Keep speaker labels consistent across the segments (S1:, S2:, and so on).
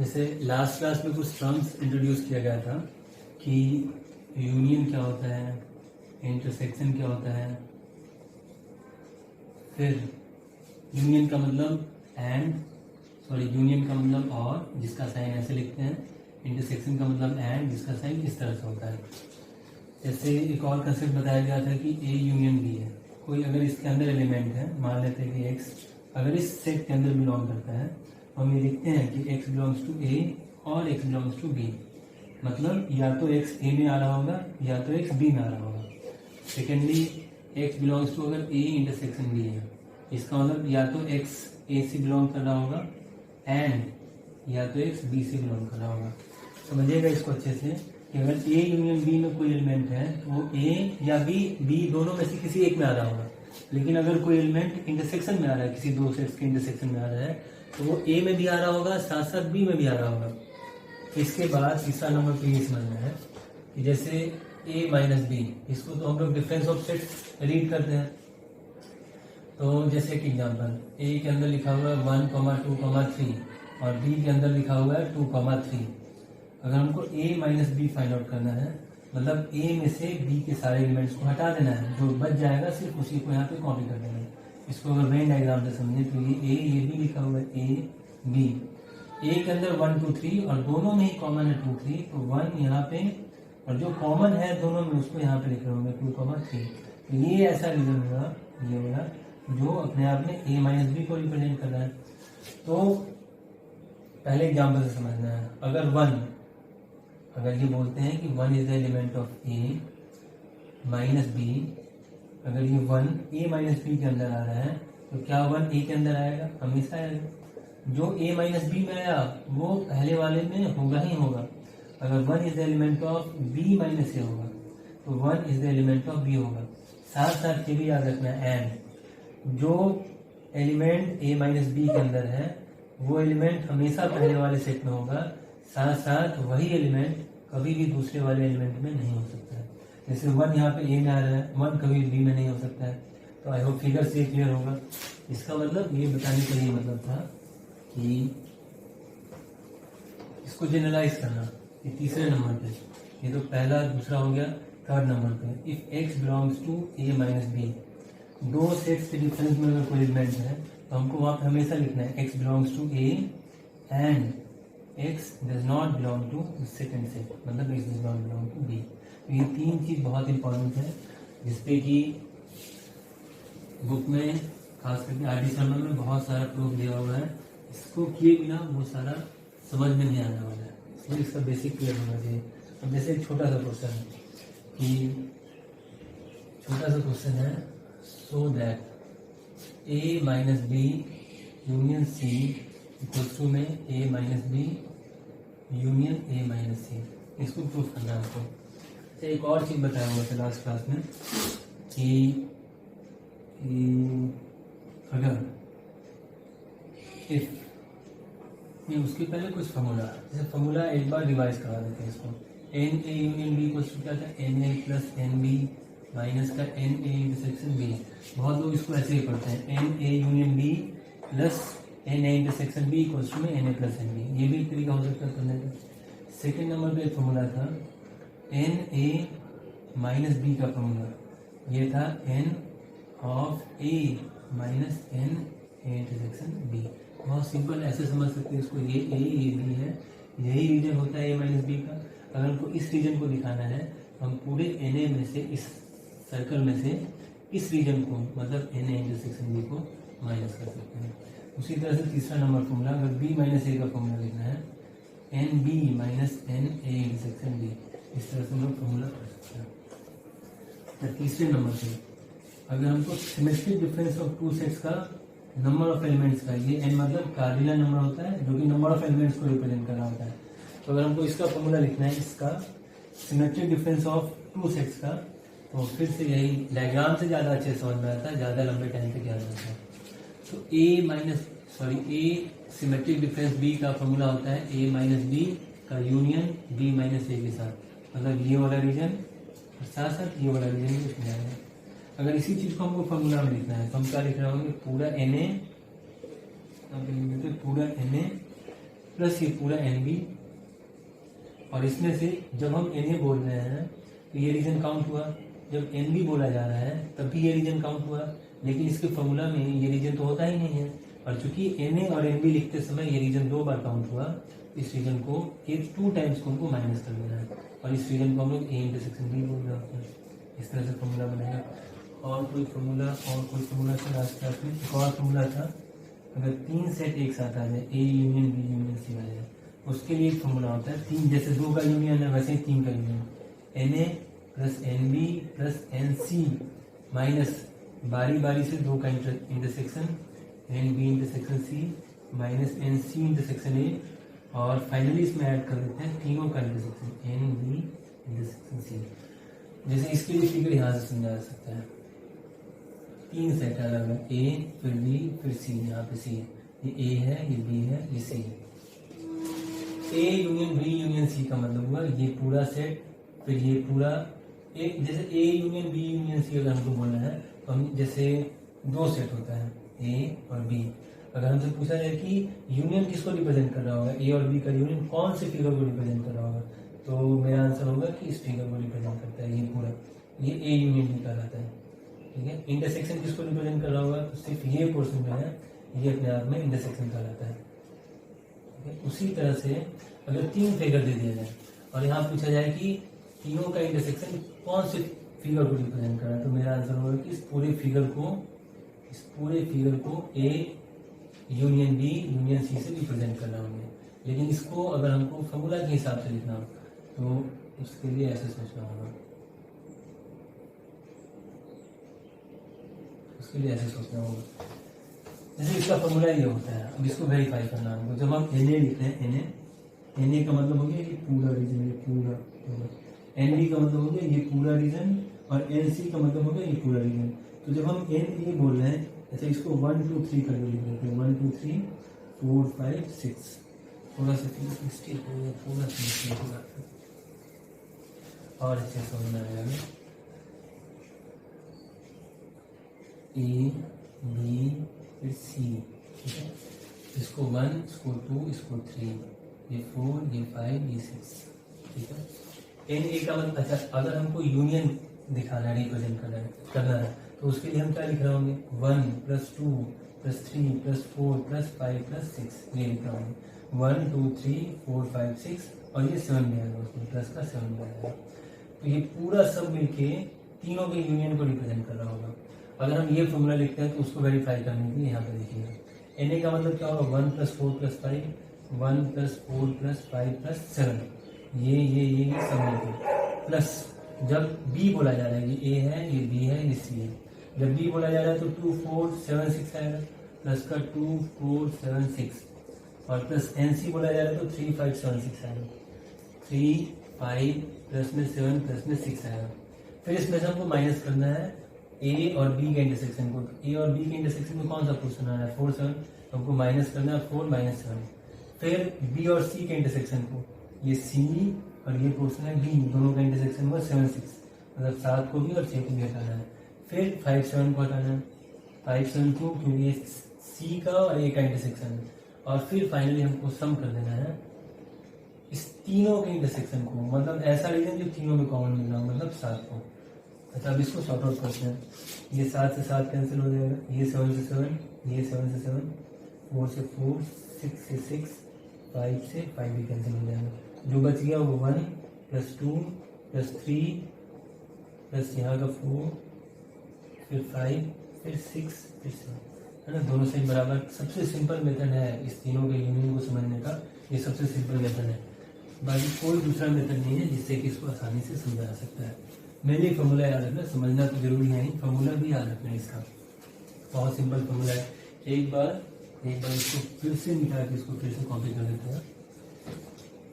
S1: जैसे last class में कुछ टर्म्स इंट्रोड्यूस किया गया था कि यूनियन क्या होता है, इंटरसेक्शन क्या होता है। फिर यूनियन का मतलब यूनियन का मतलब और, जिसका साइन ऐसे लिखते हैं। इंटरसेक्शन का मतलब एंड, जिसका साइन इस तरह से होता है। जैसे एक और कंसेप्ट बताया गया था कि ए यूनियन बी है। कोई अगर इसके अंदर एलिमेंट है, मान लेते हैं कि एक्स अगर इस सेट के अंदर बिलोंग करता है, तो हम ये लिखते हैं कि एक्स बिलोंग्स टू ए और एक्स बिलोंग्स टू बी। मतलब या तो एक्स ए में आ रहा होगा या तो एक्स बी में आ रहा होगा। सेकेंडली एक्स बिलोंग्स टू अगर ए इंटरसेक्शन बी है, इसका मतलब या तो एक्स ए से बिलोंग कर रहा होगा एंड या तो एक्स बी से बिलोंग कर रहा होगा। समझिएगा इसको अच्छे से कि अगर ए यूनियन बी में कोई एलिमेंट है तो वो ए या बी दोनों में से किसी एक में आ रहा होगा। लेकिन अगर कोई एलिमेंट इंटरसेक्शन में आ रहा है, किसी दो सेट्स के इंटरसेक्शन में आ रहा है, तो वो ए में भी आ रहा होगा, साथ साथ बी में भी आ रहा होगा। इसके बाद तीसरा नंबर पे ये समझना है कि जैसे ए माइनस बी, इसको तो हम लोग डिफरेंस ऑफ सेट रीड करते हैं। तो जैसे एक एग्जाम्पल, ए के अंदर लिखा हुआ है 1, 2, 3 और बी के अंदर लिखा हुआ है 2, 3। अगर हमको a minus B find out करना है, मतलब a में से b के सारे एलिमेंट्स को हटा देना है, जो बच जाएगा सिर्फ उसी को यहाँ पे कॉपी कर देना है। इसको अगर वेन डायग्राम से समझे तो ये भी लिखा हुआ है a b, a के अंदर 1, 2, 3 और दोनों में ही कॉमन है 2, 3, तो 1 यहाँ पे और जो कॉमन है दोनों में उसको यहाँ पे लिख रहे होंगे 2, 3। तो ये ऐसा रीजन होगा, ये होगा जो अपने आप में a माइनस बी को रिप्रेजेंट कर रहा है। तो पहले एग्जाम्पल से समझना है। अगर ये बोलते हैं कि 1 is the element of A minus B, अगर ये 1 ए माइनस बी के अंदर आ रहा है तो क्या 1 ए के अंदर आएगा? हमेशा आएगा। जो ए माइनस बी में आया वो पहले वाले में होगा ही होगा। अगर 1 is the element of B minus A होगा तो 1 is the element of B होगा। साथ साथ ये भी याद रखना है एंड जो एलिमेंट ए माइनस बी के अंदर है वो एलिमेंट हमेशा पहले वाले सेट में होगा, साथ साथ वही एलिमेंट कभी भी दूसरे वाले एलिमेंट में नहीं हो सकता है। जैसे 1 यहाँ पे ए में आ रहा है, 1 कभी बी में नहीं हो सकता है। तो आई होप फिगर से क्लियर होगा। इसका मतलब ये बताने का ये मतलब था कि इसको जनरलाइज करना। ये तीसरे नंबर पे, ये तो पहला दूसरा हो गया। थर्ड नंबर पे if X belongs to A minus B, दो सेट्स के डिफरेंस में अगर कोई एलिमेंट है तो हमको वहां पे हमेशा लिखना है X belongs to A and x does not belong to second set, मतलब x does not belong to b। तो ये तीन चीज बहुत इंपॉर्टेंट है जिसपे कि बुक में खास करके आर डी शर्मा में बहुत सारा प्रूफ दिया हुआ है। इसको किए बिना वो सारा समझ में नहीं आने वाला है, इसलिए इसका बेसिक क्लियर होना चाहिए। अब जैसे एक छोटा सा क्वेश्चन है so that a minus B union c equals to में a minus B union a minus C, इसको प्रूफ करना है आपको। तो एक और चीज बताया हुआ था लास्ट क्लास में कि अगर इफ उसके पहले कुछ फॉर्मूला, जैसे फॉर्मूला एक बार रिवाइज करा देते हैं इसको। एन ए यूनियन बी को क्या था, n A plus n B minus का एन ए इंटरसेक्शन बी। बहुत लोग इसको ऐसे ही पढ़ते हैं, n A union B plus n A intersection B equals to में n A plus n B. ये भी एक तरीका हो सकता है करने का। सेकेंड नंबर पे फॉर्मूला था एन ए माइनस बी का फॉर्मूला, ये था n of A minus n A intersection B. बहुत सिंपल ऐसे समझ सकते हैं इसको, ये बी है, यही रीजन होता है ए माइनस बी का। अगर हमको इस रीजन को दिखाना है तो हम पूरे एन ए में से, इस सर्कल में से इस रीजन को, मतलब एन ए इंटरसेक्शन बी को माइनस कर सकते हैं। उसी तरह से तीसरा नंबर फॉर्मूला, अगर बी माइनस ए का फॉर्मूला लिखना है n B minus n A intersection B, इस तरह से हम लोग फॉर्मूला कर सकते हैं। तो तीसरे नंबर पे अगर हमको symmetric difference of two sets का नंबर ऑफ एलिमेंट्स का, ये एन मतलब कार्डिनल नंबर होता है जो कि नंबर ऑफ एलिमेंट्स को रिप्रेजेंट कर रहा होता है। तो अगर हमको इसका फॉर्मूला लिखना है, इसका symmetric difference of two sets का, तो फिर से यही डायग्राम से ज़्यादा अच्छे समझ में आता है, ज़्यादा लंबे टाइम तक याद रहता है। तो ए सिमेट्रिक डिफरेंस बी का फॉर्मूला होता है ए माइनस बी का यूनियन बी माइनस ए के साथ, मतलब ये वाला रीजन और साथ साथ ये वाला रीजन भी उसमें आएगा। अगर इसी चीज को हमको फॉर्मूला में लिखना है तो हम क्या लिख रहे होंगे, पूरा एन ए प्लस ये पूरा एन बी, और इसमें से जब हम एन ए बोल रहे हैं तो ये रीजन काउंट हुआ, जब एन बी बोला जा रहा है तब भी ये रीजन काउंट हुआ, लेकिन इसके फॉर्मूला में ये रीजन तो होता ही नहीं है, और चूंकि एन ए और एन बी लिखते समय ये रीजन 2 बार काउंट हुआ, इस रीजन को ये 2 टाइम्स को हमको माइनस कर देना है, और इस रीजन को हम लोग ए इंटरसेक्शन बी बोल रहे होते हैं। इस तरह से फॉर्मूला बनेगा। और कोई फॉर्मूला था लास्ट क्लास में, एक और फॉर्मूला था, अगर 3 सेट एक साथ आ जाए, A union B union C आ जाए, उसके लिए एक फॉर्मूला होता है 3, जैसे 2 का यूनियन है वैसे ही 3 का union, n A plus n B plus n C minus बारी बारी से 2 का intersection n B intersection C minus n C intersection A, और फाइनली इसमें ऐड कर देते हैं तीनों का intersection n B intersection C. जैसे इसके लिए फिगर यहाँ से समझा जा सकता है, 3 सेट अलग है, ए फिर बी फिर सी, यहाँ पे सी है, ये ए है, ये बी है, ये सी है। A union B union C का मतलब हुआ ये पूरा सेट, फिर ये पूरा एक, जैसे A union B union C अगर हमको बोलना है तो हम जैसे 2 सेट होता है ए और बी, अगर हमसे पूछा जाए कि यूनियन किसको रिप्रेजेंट कर रहा होगा, ए और बी का यूनियन कौन से फिगर को रिप्रेजेंट कर रहा होगा, तो मेरा आंसर होगा कि इस फिगर को रिप्रेजेंट करता है, ये पूरा ये ए यूनियन बी कहलाता है। ठीक है, इंटरसेक्शन किसको रिप्रेजेंट कर रहा होगा, तो सिर्फ ये पोर्शन जो है ये अपने आप में इंटरसेक्शन कहलाता है। ठीक है, उसी तरह से अगर 3 फिगर दे दिया जाए और यहाँ पूछा जाए कि तीनों का इंटरसेक्शन कौन से फिगर को रिप्रेजेंट कर रहा है, तो मेरा आंसर होगा कि इस पूरे फिगर को A union B union C से रिप्रेजेंट करना होंगे। लेकिन इसको अगर हमको फॉर्मूला के हिसाब से लिखना हो तो उसके लिए ऐसे सोचना होगा, उसके लिए ऐसे सोचना होगा। जैसे इसका फॉर्मूला ये होता है, अब इसको वेरीफाई करना है हमको। जब हम एन ए लिखते हैं, एन ए का मतलब हो गया ये पूरा रीजन, ये पूरा, एन बी का मतलब हो गया ये पूरा रीजन, और एन सी का मतलब हो गया ये पूरा रीजन। तो जब हम एन ए बोल रहे हैं, ऐसे इसको 1 2 3 करके लिख देते हैं, 1 2 3 4 5 6, थोड़ा सा मिस्टेक हो गया, थोड़ा सा मिस्टेक हो गया, और अच्छे से समझ में आएगा। ए बी फिर सी, ठीक है, इसको 1, इसको 2, इसको 3, ये 4, ये 5, ये 6, ठीक है। एन ए का मतलब, अच्छा अगर हमको यूनियन दिखाना है, रिप्रेजेंट करना है तो उसके लिए हम क्या लिख रहे होंगे, 1 + 2 + 3 + 4 + 5 + 6, ये लिख रहे होंगे 1 2 3 4 5 6, और ये 7 भी आएगा, उसमें प्लस का 7 भी आएगा। तो ये पूरा सब मिलके तीनों के यूनियन को रिप्रेजेंट कर रहा होगा। अगर हम ये फॉर्मूला लिखते हैं तो उसको वेरीफाई करने के लिए यहाँ पे देखिएगा, एन ए का मतलब क्या होगा, 1 + 4 + 5, 1 + 4 + 5 + 7, ये सब मिलके, प्लस जब बी बोला जा रहा है, ये ए है, ये बी है, ये सी है, जब बी बोला जा रहा है तो 2 4 7 6 आएगा, प्लस का 2 4 7 6, और प्लस एन सी बोला जा रहा है तो 3 5 7 6 आएगा, 3 5 प्लस में 7 प्लस में 6 आएगा। फिर इसमें से हमको माइनस करना है ए और बी के इंटरसेक्शन को, ए और बी के इंटरसेक्शन में कौन सा पोर्शन आ रहा है, 4 7, हमको माइनस करना है 4 - 7। फिर बी और सी के इंटरसेक्शन को, ये सी और ये पोर्शन है बी, दोनों का इंटरसेक्शन हुआ 7 6, मतलब 7 को भी और 6 को भी हटाना है। फिर 5 7 को हटाना है, 5 7 को, क्योंकि ये सी का और ए का इंटरसेक्शन है, और फिर फाइनली हमको सम कर देना है इस तीनों के इंटरसेक्शन को, मतलब ऐसा रीजन जो तीनों में कॉमन मिल रहा हो, मतलब 7 को। अच्छा अब इसको सॉर्ट आउट करते हैं, ये 7 से 7 कैंसिल हो जाएगा, ये 7 से 7, ये 7 से 7, 4 से 4, 6 से 6, 5 से 5 भी कैंसिल हो जाएगा। जो बच गया वो 1 + 2 + 3 प्लस यहाँ का 4, फिर 5, फिर 6, फिर 7, है ना, दोनों से बराबर। सबसे सिंपल मेथड है इस तीनों के यूनियन को समझने का, ये सबसे सिंपल मेथड है, बाकी कोई दूसरा मेथड नहीं है जिससे कि इसको आसानी से समझा जा सकता है। मेरे लिए फॉर्मूला याद रखना, समझना तो जरूरी है, फॉर्मूला भी याद रखना है इसका, बहुत सिंपल फॉर्मूला है। एक बार इसको फिर से निकाल के इसको फिर से कॉपी कर देते हैं।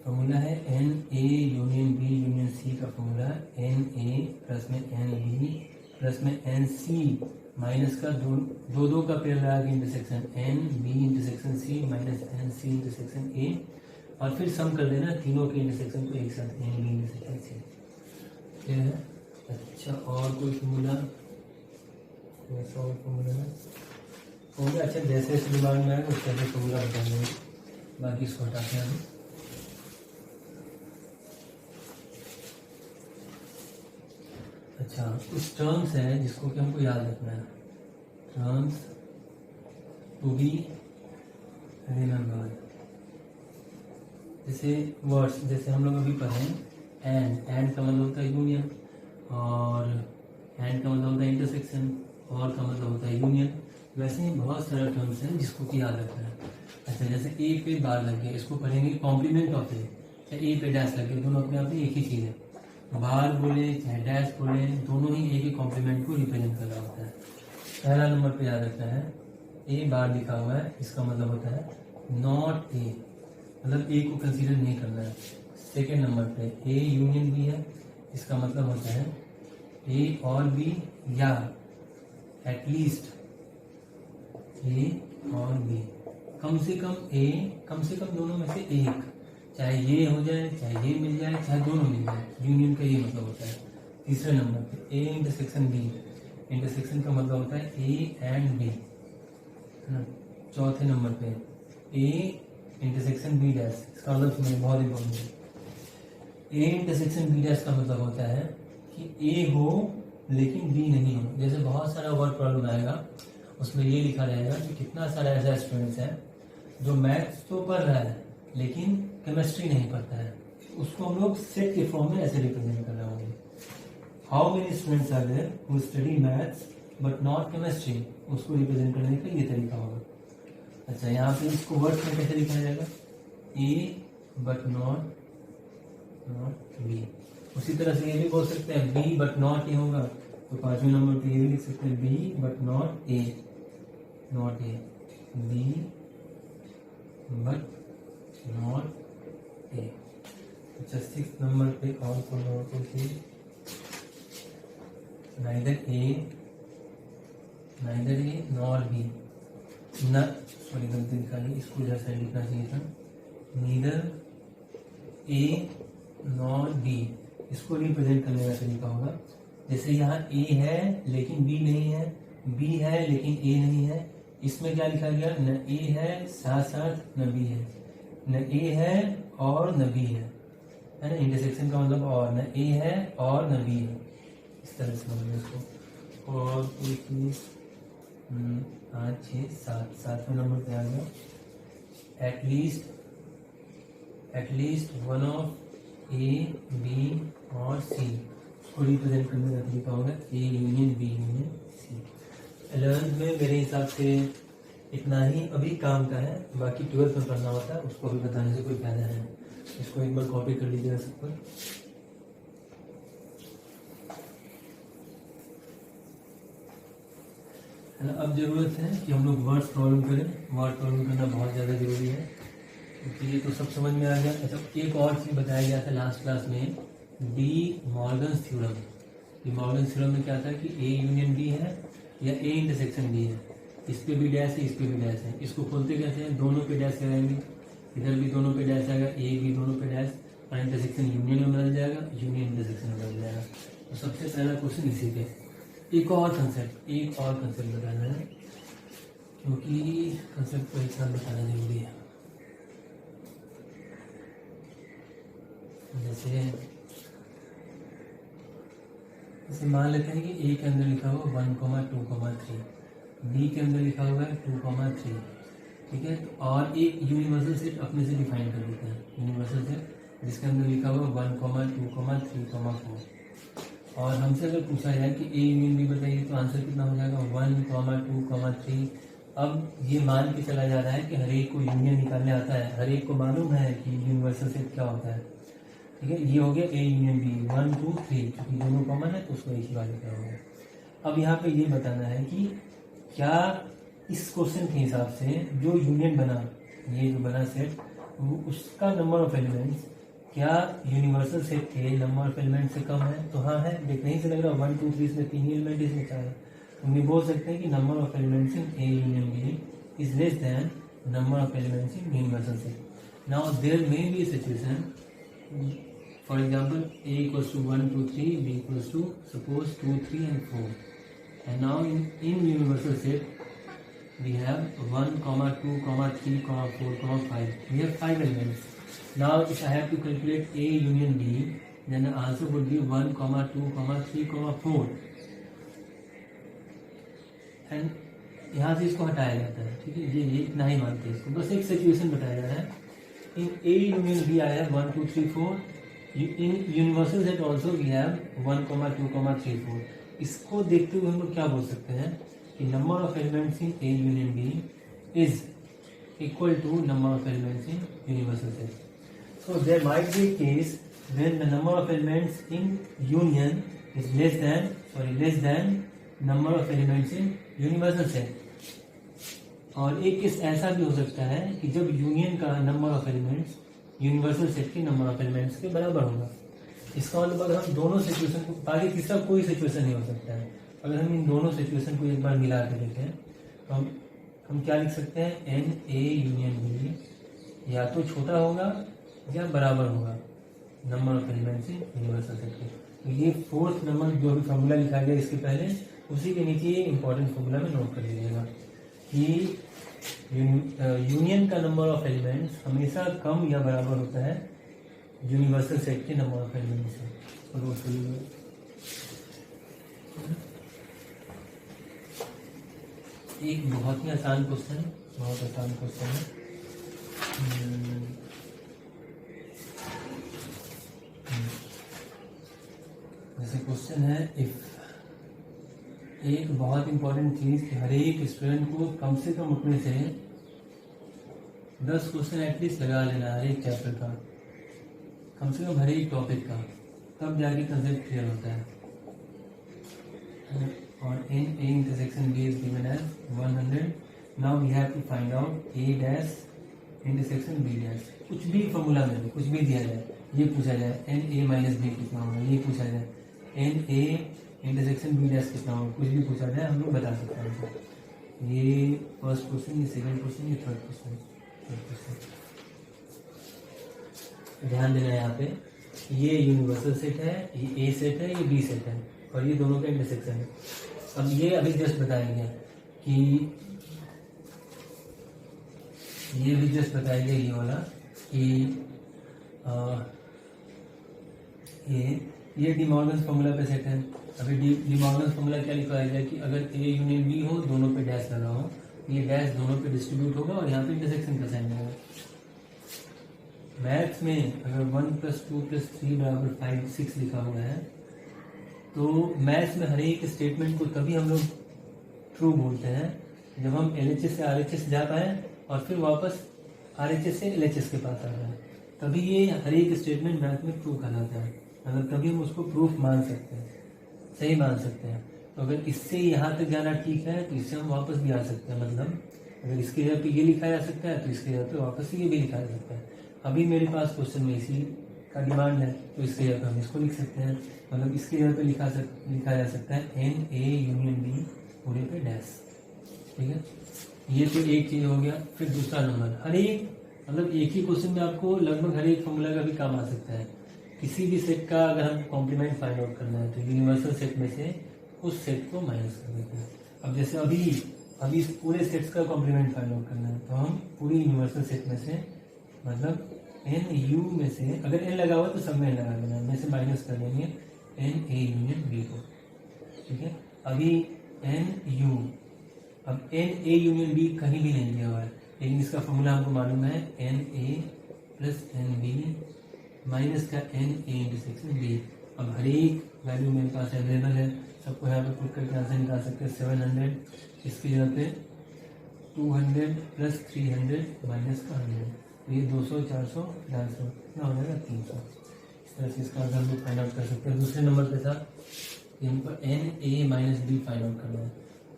S1: फॉर्मूला है n A union B union C का फॉर्मूला, एन ए प्लस में एन बी प्लस में एन सी माइनस का दो का पेयर लगा के intersection n B intersection C minus n C intersection A, और फिर सम कर देना तीनों के इंटरसेक्शन को एक साथ, एन बी इंटरसेक्शन सी, ठीक है। अच्छा और कोई फॉर्मूला, फॉर्मूला अच्छा जैसे दिमाग में आएगा उसका फॉर्मूला बताएंगे। बाकी इसको हटाते हैं अभी। अच्छा, कुछ टर्म्स हैं जिसको कि हमको याद रखना है, टर्म्स टू बी रिमेम्बर्ड। जैसे वर्ड्स, जैसे हम लोग अभी पढ़े एंड का मतलब होता है यूनियन, और एंड का मतलब होता है इंटरसेक्शन, और का मतलब होता है यूनियन। वैसे ही बहुत सारे टर्म्स हैं जिसको कि याद रखना है। अच्छा, जैसे ए पे बार लग गया, इसको पढ़ेंगे कॉम्प्लीमेंट ऑफ ए, चाहे ए पे डैश लग गया, दोनों अपने आप में एक ही चीज़ है। बार बोले चाहे डैश बोले, दोनों ही ए के कॉम्प्लीमेंट को रिप्रेजेंट कर रहा होता है। पहला नंबर पे याद रखना है, ए बार लिखा हुआ है, इसका मतलब होता है नॉट ए, मतलब ए को कंसीडर नहीं करना है। सेकेंड नंबर पे ए यूनियन बी है, इसका मतलब होता है ए और बी, या एटलीस्ट ए और बी, कम से कम ए, कम से कम दोनों में से एक, चाहे ये हो जाए चाहे ये मिल जाए चाहे दोनों मिल जाए, यूनियन का ये मतलब होता है। तीसरे नंबर पे ए इंटरसेक्शन बी, इंटरसेक्शन का मतलब होता है ए एंड बी, है ना। चौथे नंबर पे ए इंटरसेक्शन बी डैश, इसका मतलब समझ बहुत इंपॉर्टेंट है। ए इंटरसेक्शन बी डैश का मतलब होता है कि ए हो लेकिन बी नहीं हो। जैसे बहुत सारा वर्ड प्रॉब्लम आएगा, उसमें ये लिखा रहेगा कि कितना सारा ऐसा स्टूडेंट्स है जो मैथ्स तो पढ़ रहा है लेकिन केमिस्ट्री नहीं पढ़ता है, उसको हम लोग सेट के फॉर्म में ऐसे रिप्रेजेंट कर रहे होंगे। How many students are there who study maths but not chemistry, उसको रिप्रेजेंट करने का ये तरीका होगा। अच्छा, यहाँ पे इसको वर्ड में कैसे लिखा जाएगा, ए बट नॉट बी। उसी तरह से ये भी बोल सकते हैं बी बट नॉट ए होगा, तो पांचवें नंबर पे ये भी लिख सकते हैं B but not A, not A, B but not A. अच्छा, सिक्स नंबर पे और नाइदर ए नॉर बी, न सॉरी गलती निकाली, इसको जैसा लिखना चाहिए था, नीदर ए नॉर बी, इसको रिप्रेजेंट करने का तरीका होगा। जैसे यहाँ ए है लेकिन बी नहीं है, बी है लेकिन ए नहीं है, इसमें क्या लिखा गया, न ए है साथ साथ न बी है, न ए है और न बी है ना। इंटरसेक्शन का मतलब और, न ए है और न बी है, इस तरह से समझ इसको। और 5 6 7, सातवें नंबर पे आ गया at least one of A B और सी, उसको रिप्रेजेंट करने का तरीका होगा A union B union C. 11th में मेरे हिसाब से इतना ही अभी काम का है, बाकी 12th में पढ़ना होता है, उसको अभी बताने से कोई फायदा नहीं। इसको एक बार कॉपी कर लीजिएगा सब पर। है ना। अब जरूरत है कि हम लोग वर्ड प्रॉब्लम करें, वर्ड प्रॉब्लम करना बहुत ज़्यादा जरूरी है, क्योंकि ये तो सब समझ में आ गया। अच्छा, एक और चीज़ बताया गया था लास्ट क्लास में, D Morgan's theorem. D Morgan's theorem में क्या था कि ए यूनियन बी है या ए इंटरसेक्शन बी है, इस पे भी डैश है इस पे भी डैश है, इसको खोलते कैसे हैं, दोनों पे डैश लगाएंगे, इधर भी दोनों पे डैश आएगा, ए भी दोनों पे डैश, और इंटरसेक्शन यूनियन में बदल जाएगा, यूनियन इंटरसेक्शन में बदल जाएगा। तो सबसे पहला क्वेश्चन इसी पे। एक और कंसेप्ट बताना है, क्योंकि कंसेप्ट को एक साथ बताना जरूरी है। जैसे मान लेते हैं कि ए के अंदर लिखा हुआ 1,2,3, बी के अंदर लिखा हुआ है 2,3, ठीक है। तो और एक यूनिवर्सल सेट अपने से डिफाइन कर देते हैं, यूनिवर्सल सेट जिसके अंदर लिखा हुआ 1,2,3,4, और हमसे अगर पूछा जाए कि ए यूनियन बी बताइए, तो आंसर कितना हो जाएगा 1,2,3। अब ये मान के चला जा रहा है कि हर एक को यूनियन निकालने आता है, हर एक को मालूम है कि यूनिवर्सल सेट क्या होता है, ठीक है। ये हो गया ए यूनियन बी 1 2 3, क्योंकि दोनों कॉमन है तो उसको एक ही बार लिखा होगा। अब यहाँ पे ये बताना है कि क्या इस क्वेश्चन के हिसाब से जो यूनियन बना, ये जो बना सेट, वो उसका नंबर ऑफ एलिमेंट्स क्या यूनिवर्सल सेट के नंबर ऑफ एलिमेंट से कम है। तो हाँ है, देखने ही से लग रहा है 1 2 3 इसमें 3 ही एलिमेंट, इसमें 4 है। हम ये बोल सकते हैं कि number of elements in A union B is less than number of elements in universal set. Now there may be a situation, for example, a equals to 1 2 3, b equals to suppose 2 3 and 4, and now in universal set we have 1, 2, 3, 4, 5. We have 5 elements. Now if I have to calculate A union B, then the answer would be 1, 2, 3, 4. And यहाँ से इसको हटाया जाता है, ठीक है, ये इतना ही मानते हैं इसको, बस एक सिचुएशन बताया जा रहा है. इन A यूनियन B आया है 1, 2, 3, 4. In universal set also we have 1, 2, 3, 4. इसको देखते हुए हम लोग क्या बोल सकते हैं कि number of elements in A union B is equal to number of elements in universal set. So there might be case when the number of elements in union is less than number of elements in universal set. और एक case ऐसा भी हो सकता है कि जब union का number of elements universal set के नंबर ऑफ एलिमेंट्स के बराबर होगा. इसका मतलब अगर हम दोनों सिचुएशन को, बाकी तीसरा कोई सिचुएशन नहीं हो सकता है. अगर हम इन दोनों सिचुएशन को एक बार मिला के देखें तो हम क्या लिख सकते हैं, एन ए यूनियन बी या तो छोटा होगा या बराबर होगा number of elements in universal set के. तो ये फोर्थ नंबर जो भी फॉर्मूला लिखा गया इसके पहले, उसी के नीचे ये इंपॉर्टेंट फॉर्मूला में नोट कर लीजिएगा कि यूनियन का नंबर ऑफ एलिमेंट्स हमेशा कम या बराबर होता है यूनिवर्सल सेट के नंबर ऑफ एलिमेंट्स से. एक बहुत ही आसान क्वेश्चन, बहुत आसान क्वेश्चन है. जैसे क्वेश्चन है, इफ एक बहुत इंपॉर्टेंट चीज कि हर एक स्टूडेंट को कम से कम अपने से 10 क्वेश्चन एटलीस्ट लगा लेना हर एक चैप्टर का, कम से कम हर एक टॉपिक का, तब जाके कंसेप्ट क्लियर होता है. और n A intersection B is given as 100. Now we have to find out A dash intersection B dash. कुछ भी फॉर्मूला में कुछ भी दिया जाए, ये पूछा जाए एन ए माइनस बी कितना होगा, ये पूछा जाए n A intersection B dash कितना होगा, कुछ भी पूछा जाए हम लोग बता सकते हैं. ये फर्स्ट क्वेश्चन, ये सेकंड क्वेश्चन, ये थर्ड क्वेश्चन. ध्यान देना है यहाँ पे, ये यूनिवर्सल सेट है, ये ए सेट है, ये बी सेट है, और ये दोनों का इंटरसेक्शन है. अब ये अभी जस्ट बताएंगे कि ये भी जस्ट बताएंगे ये वाला कि ये डी मॉर्गन फॉर्मूला पे सेट है. अभी डी मॉर्गन फॉर्मूला क्या लिखा है कि अगर ए यूनियन बी हो, दोनों पे डैश लगा हो, ये डैश दोनों पे डिस्ट्रीब्यूट होगा और यहाँ पे इंटरसेक्शन का साइन होगा. मैथ्स में अगर 1 + 2 + 3 = 5, 6 लिखा हुआ है, तो मैथ्स में हर एक स्टेटमेंट को तभी हम लोग ट्रू बोलते हैं जब हम LHS से RHS जा पाए और फिर वापस RHS से LHS के पास आ जाए, तभी ये हर एक स्टेटमेंट मैथ में ट्रू कहलाता है. अगर तभी हम उसको प्रूफ मान सकते हैं, सही मान सकते हैं. तो अगर इससे यहाँ तक जाना ठीक है तो इससे हम वापस भी आ सकते हैं. मतलब अगर इसके जगह पे ये लिखा जा सकता है तो इसके जगह पे वापस ये भी लिखा जा सकता है. अभी मेरे पास क्वेश्चन में इसी का डिमांड है तो इसके जगह पे हम इसको लिख सकते हैं. मतलब इसके जगह पे लिखा जा सकता है एन ए यूनियन बी पूरे पे डैश. ठीक है, ये तो एक चीज हो गया. फिर दूसरा नंबर, हर एक मतलब एक ही क्वेश्चन में आपको लगभग हर एक फॉर्मूला का भी काम आ सकता है. किसी भी सेट का अगर हम कॉम्प्लीमेंट फाइंड आउट करना है तो यूनिवर्सल सेट में से उस सेट को माइनस कर देते हैं. अब जैसे अभी पूरे सेट्स का कॉम्प्लीमेंट फाइंड आउट करना है तो हम पूरी यूनिवर्सल सेट में से, मतलब एन यू में से, अगर एन लगा हुआ तो सब में लगा देना, में से माइनस कर देंगे एन ए यूनियन बी को. ठीक है, अभी एन यू, अब एन ए यूनियन बी कहीं भी नहीं दिया हुआ है, लेकिन इसका फॉर्मूला हमको मालूम है n A plus n B minus का एन ए इंटरसेक्शन बी. अब हर एक वैल्यू मेरे पास अवेलेबल है, सबको यहाँ पे पुट करके आंसर निकाल सकते हैं. 700 इसकी जगह पे 200 प्लस 300 माइनस का 100, तो ये 200, 400, 400 कितना हो जाएगा 300. इस तरह से इसका आंसर हम लोग फाइंड आउट कर सकते हैं. दूसरे नंबर पे था इनको n A minus B find out करना है,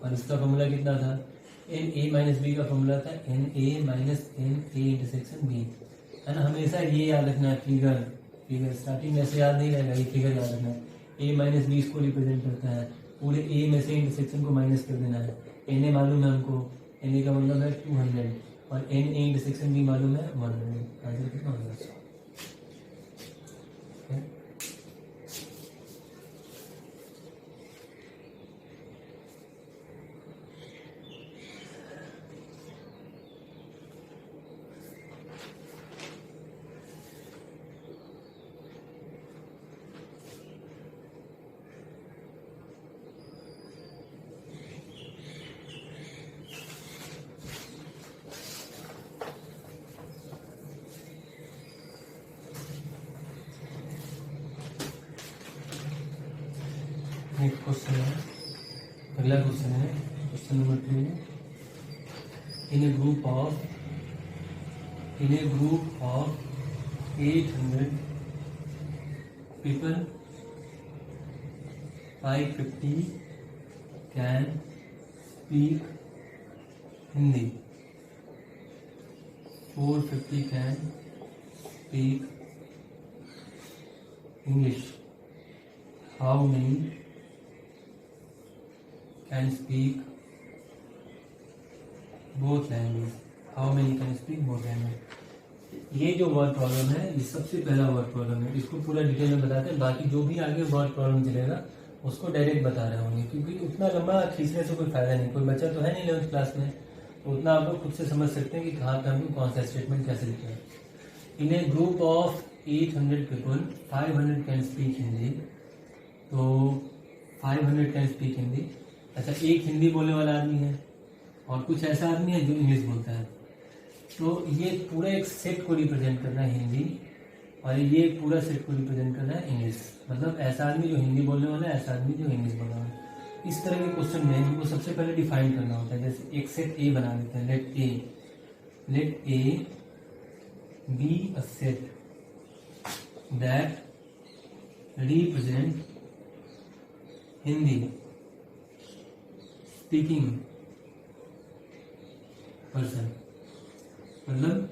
S1: और इसका फॉर्मूला कितना था, एन ए माइनस बी का फॉर्मूला था n A minus n A intersection B, है ना. हमेशा ये याद रखना है, फिगर स्टार्टिंग में से याद नहीं रहेगा, ये फिगर याद रखना है. ए माइनस बी इसको रिप्रेजेंट करता है, पूरे ए में से इंटरसेक्शन को माइनस कर देना है. एन ए मालूम है हमको, एन ए का मतलब है 200 और एन ए इंटरसेक्शन बी मालूम है 100. आंसर कितना होगा? नेक्स्ट क्वेश्चन है, अगला क्वेश्चन है question number 2। In a group of 800 people, 550 can speak Hindi, 450 can speak English. How many can speak both languages? How many can speak both languages? ये जो word problem है ये सबसे पहला वर्ड प्रॉब्लम है। इसको पूरा डिटेल में बताते हैं, बाकी जो भी आगे वर्ड प्रॉब्लम चलेगा उसको डायरेक्ट बता रहे होंगे, क्योंकि उतना लंबा खींचने से कोई फायदा नहीं। कोई बच्चा तो है नहीं 11th क्लास में, तो उतना आप लोग खुद से समझ सकते हैं कि कहाँ पे हमको कौन सा स्टेटमेंट कैसे लिखना है। In a group of 800 people 500 can speak Hindi, तो 500 कैन स्पीक हिंदी। अच्छा, एक हिंदी बोलने वाला आदमी है और कुछ ऐसा आदमी है जो इंग्लिश बोलता है, तो ये पूरा एक सेट को रिप्रेजेंट करना है हिंदी, और ये पूरा सेट को रिप्रेजेंट करना है इंग्लिश। मतलब ऐसा आदमी जो हिंदी बोलने वाला है, ऐसा आदमी जो इंग्लिश बोलने वाला है। इस तरह के क्वेश्चन में हमको सबसे पहले डिफाइन करना होता है। जैसे एक सेट ए बना लेते हैं, let A be a set that represent Hindi speaking person. मतलब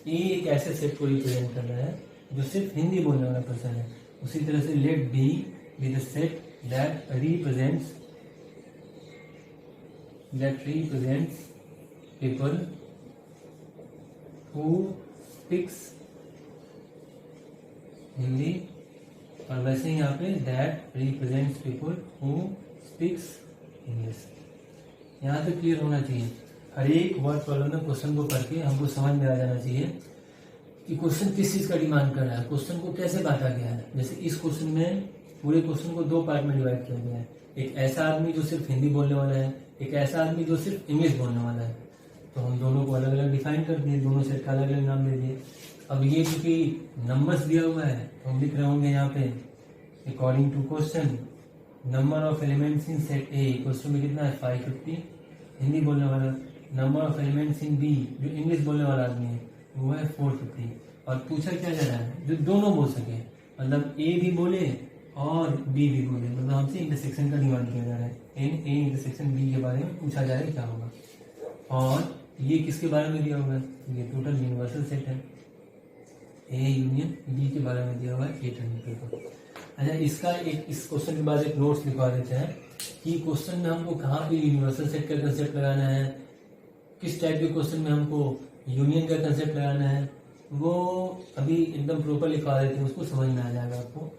S1: ए एक ऐसे सेट को रिप्रेजेंट कर रहा है जो सिर्फ हिंदी बोलने वाला पर्सन है। उसी तरह से let B be the set that represents people who speaks Hindi, और वैसे ही यहाँ पे that represents people who speaks English. यहाँ पे क्लियर होना चाहिए। हर एक वर्ड प्रॉब्लम में क्वेश्चन को करके हमको समझ में आ जाना चाहिए कि क्वेश्चन किस चीज का डिमांड कर रहा है, क्वेश्चन को कैसे बांटा गया है। जैसे इस क्वेश्चन में पूरे क्वेश्चन को दो पार्ट में डिवाइड किया गया है। एक ऐसा आदमी जो सिर्फ हिंदी बोलने वाला है, एक ऐसा आदमी जो सिर्फ इंग्लिश बोलने वाला है। तो हम दोनों को अलग अलग डिफाइन कर दिए, दोनों सेट का अलग अलग नाम दे दिए। अब ये क्योंकि नंबर्स दिया हुआ है तो हम लिख रहे होंगे यहाँ पे according to question number of elements in set A, question में कितना है 550 हिंदी बोलने वाला। Number of elements in B जो इंग्लिश बोलने वाला आदमी है वो है 450। और पूछा क्या जा रहा है, जो दोनों बोल सके, मतलब ए भी बोले और बी भी बोले। मतलब हमसे इंटरसेक्शन का डिमांड किया जा रहा है। ए इंटरसेक्शन बी के बारे में पूछा जा रहा है क्या होगा। और ये किसके बारे में दिया हुआ है, ये टोटल यूनिवर्सल सेट है। ए यूनियन बी के बारे में दिया हुआ है 800 पीपल। अच्छा, इसका एक इस क्वेश्चन के बाद एक नोट्स लिखवा देते हैं कि क्वेश्चन में हमको कहाँ पे यूनिवर्सल सेट का कंसेप्ट लगाना है, किस टाइप के क्वेश्चन में हमको यूनियन का कंसेप्ट लगाना है, वो अभी एकदम प्रॉपर लिखवा देते हैं, उसको समझ में आ जाएगा आपको।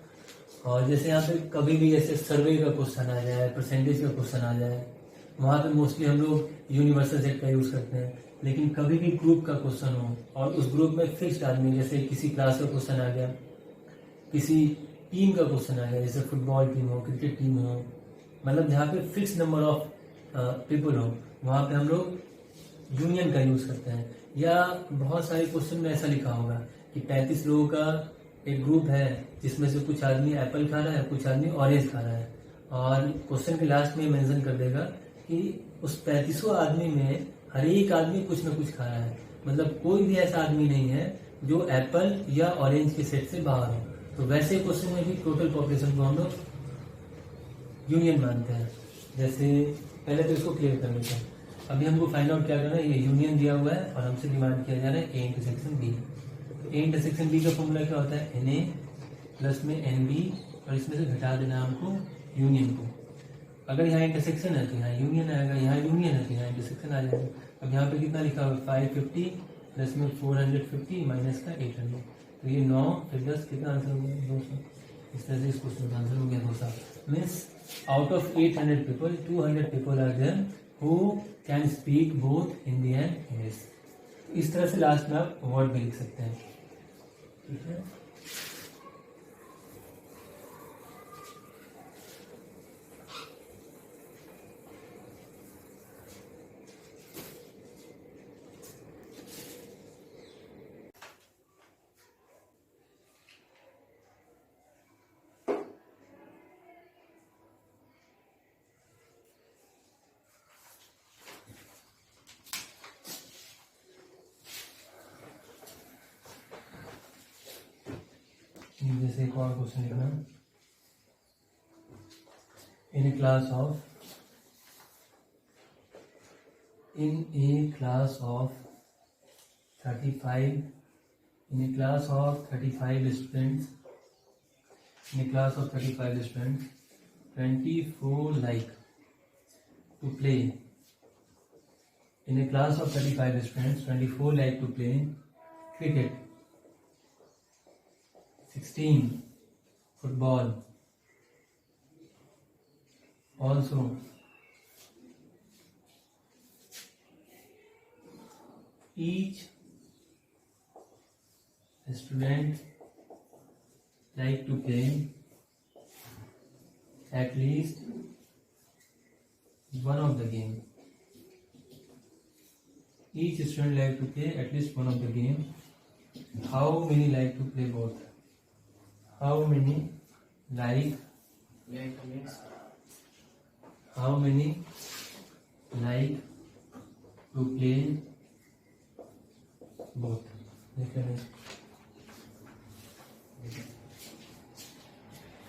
S1: और जैसे यहाँ पे कभी भी जैसे सर्वे का क्वेश्चन आ जाए, परसेंटेज का क्वेश्चन आ जाए, वहाँ पे मोस्टली हम लोग यूनिवर्सल सेट का यूज करते हैं। लेकिन कभी भी ग्रुप का क्वेश्चन हो और उस ग्रुप में फिक्स्ड आदमी, जैसे किसी क्लास का क्वेश्चन आ गया, किसी टीम का क्वेश्चन आ गया, जैसे फुटबॉल टीम हो, क्रिकेट टीम हो, मतलब जहाँ पे फिक्स नंबर ऑफ पीपल हो, वहाँ पे हम लोग यूनियन का यूज करते हैं। या बहुत सारे क्वेश्चन में ऐसा लिखा होगा कि 35 लोगों का एक ग्रुप है जिसमें से कुछ आदमी एप्पल खा रहा है, कुछ आदमी ऑरेंज खा रहा है, और क्वेश्चन के लास्ट में मेंशन कर देगा कि उस 35 आदमी में हर एक आदमी कुछ न कुछ खा रहा है। मतलब कोई भी ऐसा आदमी नहीं है जो एप्पल या ऑरेंज के सेट से बाहर हो। तो वैसे क्वेश्चन में भी टोटल पॉपुलेशन को हम लोग यूनियन मानते हैं। जैसे पहले तो इसको क्लियर कर लेते हैं। अभी हमको फाइंड आउट क्या करना है, ये यूनियन दिया हुआ है और हमसे डिमांड किया जा रहा है ए इंटरसेक्शन बी। तो ए इंटरसेक्शन बी का फॉर्मूला क्या होता है, एन ए प्लस में एन बी, और इसमें से घटा देना हमको यूनियन को। अगर यहाँ इंटरसेक्शन है तो यहाँ यूनियन आएगा, यहाँ यूनियन है तो यहाँ इंटरसेक्शन आ जाएगा। अब यहाँ पे कितना लिखा हुआ है 550 प्लस में 450 माइनस का 800, तो ये 9 फिर 10 कितना आंसर हो गया 200। इस तरह से इस क्वेश्चन का आंसर हो गया 200। Means out of 800 people 200 people are there who can speak both Hindi and English. इस तरह से लास्ट में आप वर्ड भी लिख सकते हैं, ठीक है। जैसे एक और क्वेश्चन लिखना, इन ए class of 35 in a class of 35 students, 24 like to play. In a class of 35 students, 24 like to play cricket, 16 football. Also, each student like to play at least one of the game. Each student like to play at least one of the game. How many like to play both? How many like to play both?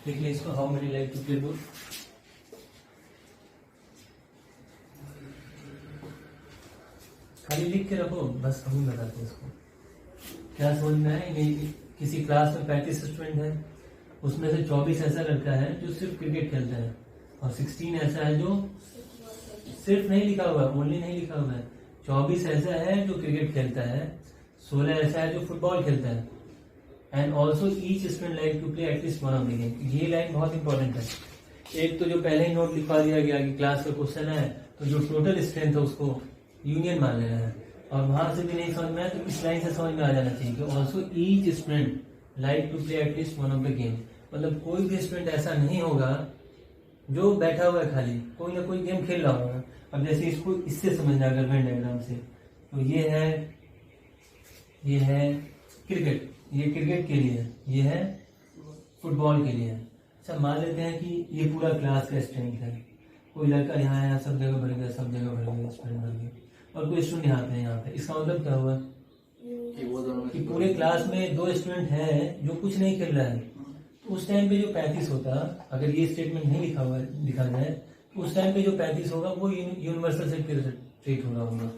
S1: लिख ले इसको, how many like to play both. खाली लिख के रखो, बस हम ही बताते हैं इसको. क्या समझ में आया? किसी क्लास में 35 स्टूडेंट है, उसमें से 24 ऐसा लड़का है जो सिर्फ क्रिकेट खेलता है, और 16 ऐसा है जो सिर्फ नहीं लिखा हुआ है, ओनली नहीं लिखा हुआ है, 24 ऐसा है जो क्रिकेट खेलता है, 16 ऐसा है जो फुटबॉल खेलता है. And also each student like to play at least one of the game. ये लाइन बहुत इंपॉर्टेंट है. एक तो जो पहले ही नोट लिखवा दिया गया कि क्लास का क्वेश्चन है, तो जो टोटल स्ट्रेंथ है उसको यूनियन मान लेना है, और वहां से भी नहीं समझ में आया तो इस लाइन से समझ में आ जाना चाहिए कि also each student like to play at least one of the game. मतलब कोई भी स्टूडेंट ऐसा नहीं होगा जो बैठा हुआ है खाली, कोई ना कोई गेम खेल रहा होगा. अब जैसे इसको इससे समझना अगर वेन डायग्राम से, तो ये है क्रिकेट, ये क्रिकेट के लिए है, ये है फुटबॉल के लिए है. अच्छा, मान लेते हैं कि ये पूरा क्लास का स्ट्रेंथ है, कोई लड़का यहाँ आया, सब जगह भर गया, सब जगह भर गया, स्टूडेंट भर गया, और कोई स्टूडेंट यहाँ पे यहाँ पे. इसका मतलब क्या हुआ कि पूरे क्लास में 2 स्टूडेंट हैं जो कुछ नहीं खेल रहा है. तो उस टाइम पे जो 35 होता, अगर ये स्टेटमेंट नहीं लिखा जाए, तो उस टाइम पे जो 35 होगा वो यूनिवर्सल सेट पे ट्रीट हो रहा होगा.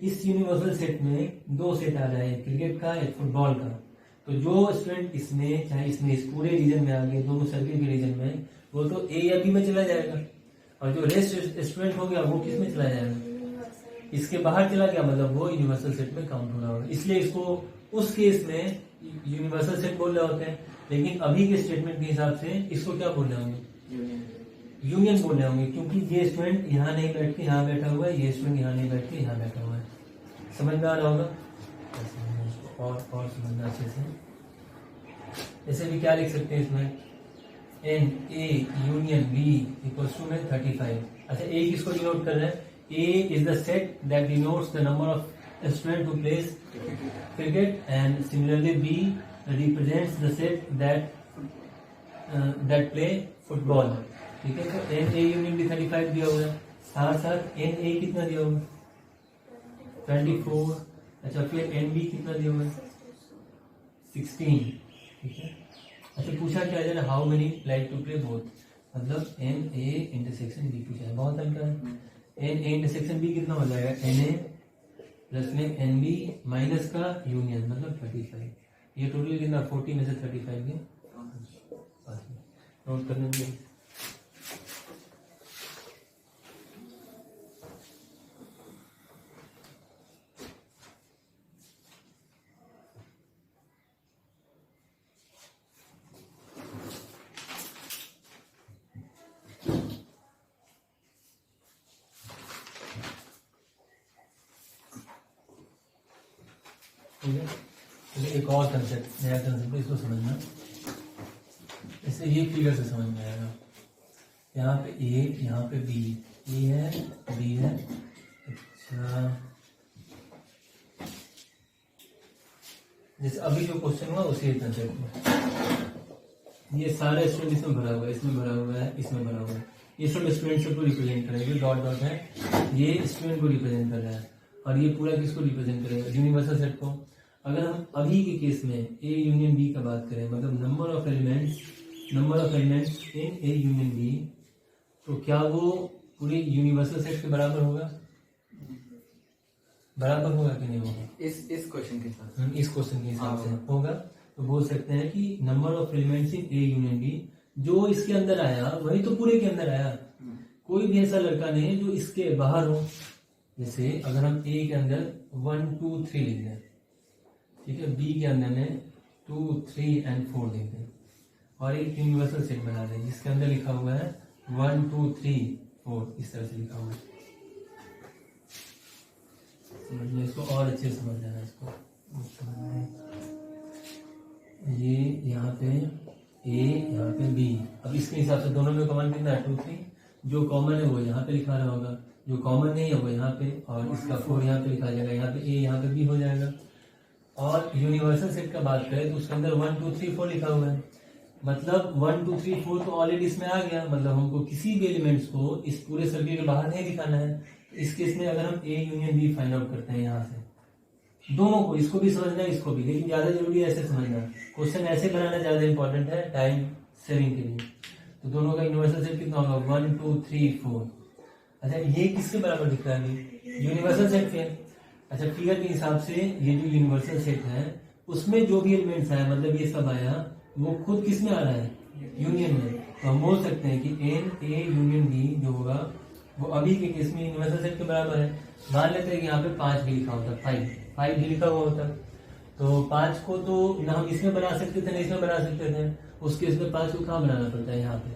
S1: इस यूनिवर्सल सेट में 2 सेट आ रहा है, क्रिकेट का, एक फुटबॉल का. तो जो स्टूडेंट इसमें, चाहे इसमें इस पूरे रीजन में आ गए, दोनों सर्किल के रीजन में, वो तो ए या बी में चला जाएगा, और जो रेस्ट स्टूडेंट हो गया वो किस में चला जाएगा, इसके बाहर चला गया, मतलब वो यूनिवर्सल सेट में काउंट हो रहा होगा. इसलिए इसको उस केस में यूनिवर्सल सेट बोल रहे होते हैं, लेकिन अभी के स्टेटमेंट के हिसाब से इसको क्या बोल रहे होंगे, यूनियन बोल रहे होंगे, क्योंकि ये स्टूडेंट यहाँ नहीं बैठ के यहाँ बैठा हुआ है, ये स्टूडेंट यहाँ नहीं बैठ के यहाँ बैठा हुआ है. समझ में आ रहा होगा? और समझना अच्छे से. जैसे भी क्या लिख सकते हैं इसमें, n A union B equals to में 35. अच्छा, ए किसको डिनोट कर रहे हैं? A is the set that denotes the number of student who plays cricket, and similarly B represents the set that play football. ठीक है, तो एन ए यूनियन भी 35 दिया हुआ है, साथ साथ एन ए कितना दिया हुआ है, 24. अच्छा, फिर एन बी कितना दिया हुआ है, 16. ठीक है. अच्छा, पूछा क्या जाए, how many like to play both, मतलब एन ए इंटरसेक्शन बी पूछा है, बहुत हल्का है. एन ए इंटरसेक्शन बी कितना हो जाएगा, एन ए प्लस में एन बी माइनस का यूनियन, मतलब 35. ये टोटल कितना, 40 में से 35 के नोट करने के लिए. ठीक है. एक और कंसेप्ट, नया कंसेप्ट, इसको समझना. इससे ये फिगर से समझ में आएगा. यहाँ पे ए, यहाँ पे बी, ए है, बी है. अच्छा, जैसे अभी जो क्वेश्चन हुआ उसी कंसेप्ट में, ये सारे स्टूडेंट इसमें भरा हुआ है, इसमें भरा हुआ है, इसमें भरा हुआ है. ये सब स्टूडेंट को रिप्रेजेंट करेगा, डॉट डॉट है, ये स्टूडेंट को रिप्रेजेंट कर रहा है, और ये पूरा किसको रिप्रेजेंट करेगा, यूनिवर्सल सेट को. अगर हम अभी के केस में ए यूनियन बी का बात करें, मतलब number of elements in A union B, तो क्या वो पूरे यूनिवर्सल सेट के बराबर होगा? बराबर होगा कि नहीं होगा?
S2: इस क्वेश्चन के साथ,
S1: इस क्वेश्चन के हिसाब से होगा। तो बोल सकते हैं कि number of elements in A union B, जो इसके अंदर आया वही तो पूरे के अंदर आया। कोई भी ऐसा लड़का नहीं है जो इसके बाहर हो। जैसे अगर हम ए के अंदर 1 2 3 लिख दें, ठीक है, बी के अंदर में 2 3 एंड 4 लिख दें और एक यूनिवर्सल सेट बना दें जिसके अंदर लिखा हुआ है 1 2 3 4, इस तरह से लिखा हुआ है। समझिए इसको और अच्छे से समझ जाना इसको। ये यहाँ पे ए, यहाँ पे बी। अब इसके हिसाब से दोनों में कॉमन कितना है? 2 3। जो कॉमन है वो यहाँ पे लिखा रहा होगा, जो कॉमन नहीं है वो यहाँ पे, और इसका 4 यहाँ पे लिखा जाएगा, यहाँ पे ए यहाँ पे बी हो जाएगा। और यूनिवर्सल सेट का बात करें तो उसके अंदर 1 2 3 4 लिखा हुआ है, मतलब 1 2 3 4 तो ऑलरेडी इसमें आ गया। मतलब हमको किसी भी एलिमेंट्स को इस पूरे सर्किल के बाहर नहीं दिखाना है। इस केस में अगर हम A union B find out करते हैं यहाँ से, दोनों को, इसको भी समझना है इसको भी, लेकिन ज्यादा जरूरी है ऐसे समझना। क्वेश्चन ऐसे बनाना ज्यादा इंपॉर्टेंट है टाइम सेविंग के लिए। तो दोनों का यूनिवर्सल सेट कितना होगा? 1 2 3 4। अच्छा, ये किसके बराबर दिख रहा है? यूनिवर्सल सेट के। अच्छा, फिगर के हिसाब से ये जो यूनिवर्सल सेट है उसमें जो भी एलिमेंट्स आया, मतलब ये सब आया, वो खुद किस में आ रहा है? यूनियन में। तो हम बोल सकते हैं कि एन ए यूनियन बी जो होगा वो अभी के केस में यूनिवर्सल सेट के बराबर है। मान लेते हैं कि यहाँ पे 5 भी लिखा होता, 5 भी लिखा हुआ होता, तो 5 को तो ना हम इसमें बना सकते थे ना इसमें बना सकते थे। उस केस में 5 को कहाँ बनाना पड़ता है? यहाँ पे।